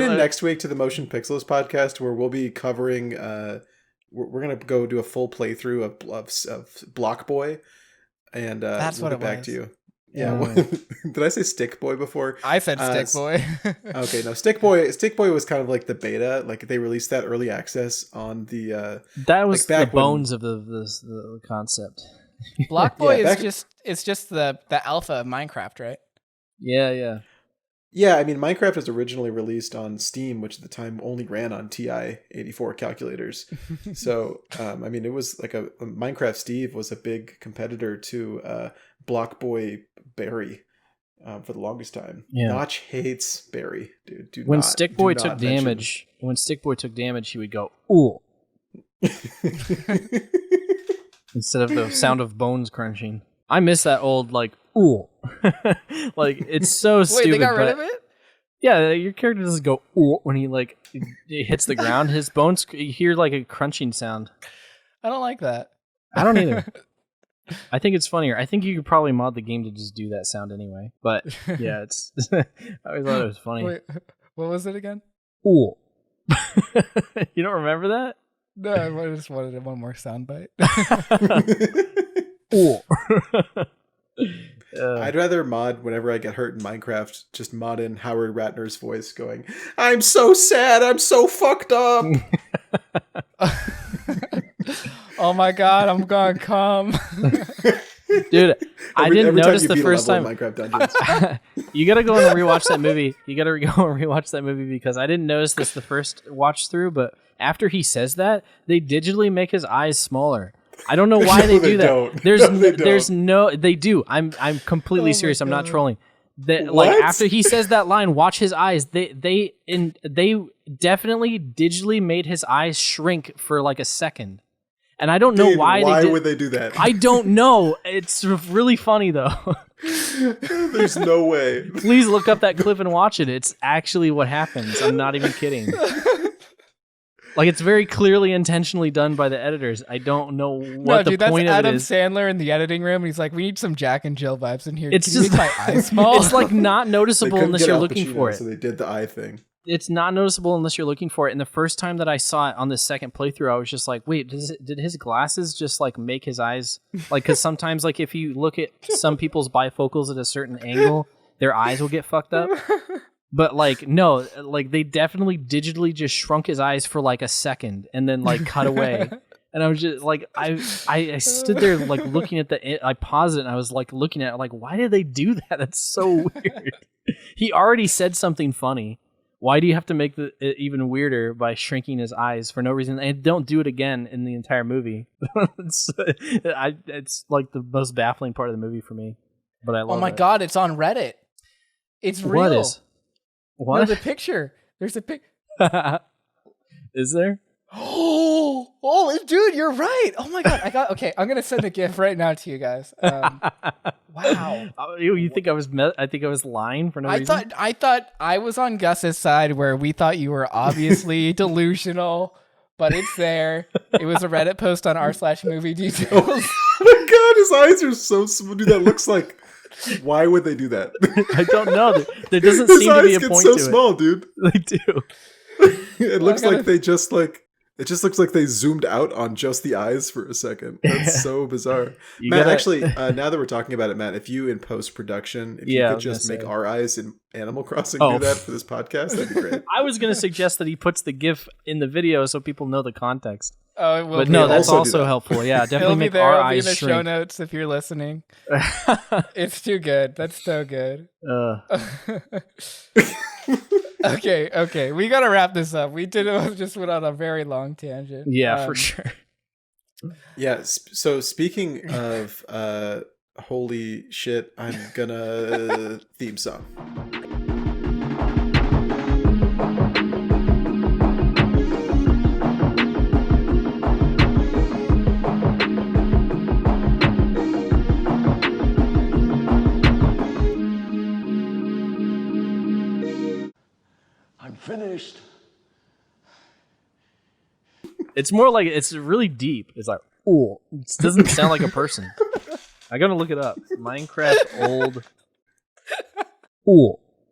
in next week to the Motion Pixels podcast, where we'll be covering. We're gonna go do a full playthrough of Block Boy. And that's we'll what get back to you. Yeah. Did I say Stick Boy before? I said Stick Boy. Okay, no, Stick Boy was kind of like the beta. Like they released that early access on the. That was like the bones of the concept. Block Boy it's just the alpha of Minecraft, right? Yeah. Yeah, I mean, Minecraft was originally released on Steam, which at the time only ran on TI-84 calculators. So, I mean, it was like a Minecraft Steve was a big competitor to Block Boy Barry for the longest time. Yeah. Notch hates Barry, dude. When Stick Boy took damage, he would go, ooh. Instead of the sound of bones crunching. I miss that old, like, ooh. Like, it's so stupid. Wait, they got rid of it? Yeah, your character doesn't go, ooh, when he, like, he hits the ground. His bones, you hear, like, a crunching sound. I don't like that. I don't either. I think it's funnier. I think you could probably mod the game to just do that sound anyway. But yeah, it's. I always thought it was funny. Wait, what was it again? Ooh. You don't remember that? No, I just wanted one more soundbite. Ooh. I'd rather mod whenever I get hurt in Minecraft, just mod in Howard Ratner's voice going, "I'm so sad, I'm so fucked up." Oh my god, I'm gonna come. Dude, I didn't notice the first time. Minecraft Dungeons. You gotta go and rewatch that movie. You gotta go and rewatch that movie because I didn't notice this the first watch through, but after he says that, they digitally make his eyes smaller. I don't know why they do that. Don't. They do. I'm completely serious. I'm not trolling. Like after he says that line, watch his eyes. They definitely digitally made his eyes shrink for like a second. And I don't know why would they do that? I don't know. It's really funny though. There's no way. Please look up that clip and watch it. It's actually what happens. I'm not even kidding. Like, it's very clearly intentionally done by the editors. I don't know what the point of it is. That's Adam Sandler in the editing room. He's like, we need some Jack and Jill vibes in here. It's just my eyes small. It's like not noticeable unless you're looking for it. So they did the eye thing. It's not noticeable unless you're looking for it. And the first time that I saw it on the second playthrough, I was just like, wait, did his glasses just like make his eyes like? Because sometimes like if you look at some people's bifocals at a certain angle, their eyes will get fucked up. But like no, like they definitely digitally just shrunk his eyes for like a second and then like cut away. And I was just like, I stood there like looking at I paused it and I was like looking at it like, why did they do that? That's so weird. He already said something funny. Why do you have to make it even weirder by shrinking his eyes for no reason? And don't do it again in the entire movie. It's like the most baffling part of the movie for me. But I love it. Oh my God, it's on Reddit. It's real. What is? What? There's a picture. There's a pic. Is there? Oh, dude, you're right. Oh my God. Okay, I'm going to send a GIF right now to you guys. Wow. You think I was I think I was lying for no reason? I thought I was on Gus's side where we thought you were obviously delusional, but it's there. It was a Reddit post on r/movie details. Oh my God, his eyes are so small. Dude, that looks like... Why would they do that? I don't know. There doesn't seem to be a point to it. His eyes get so small, dude. They do. It looks like they just like... It just looks like they zoomed out on just the eyes for a second. That's so bizarre. Matt, actually, now that we're talking about it, Matt, if you in post-production, if you could just make our eyes in Animal Crossing do that for this podcast, that'd be great. I was going to suggest that he puts the GIF in the video so people know the context. Oh, it will but no, that's also helpful. Yeah, definitely make our eyes shrink. It'll be in the show notes if you're listening. It's too good. That's so good. Okay. We got to wrap this up. We just went on a very long tangent. Yeah, for sure. Yeah. So speaking of holy shit, I'm gonna theme song. Finished. It's more like it's really deep. It's like, oh, it doesn't sound like a person. I gotta look it up. Minecraft old. Oh.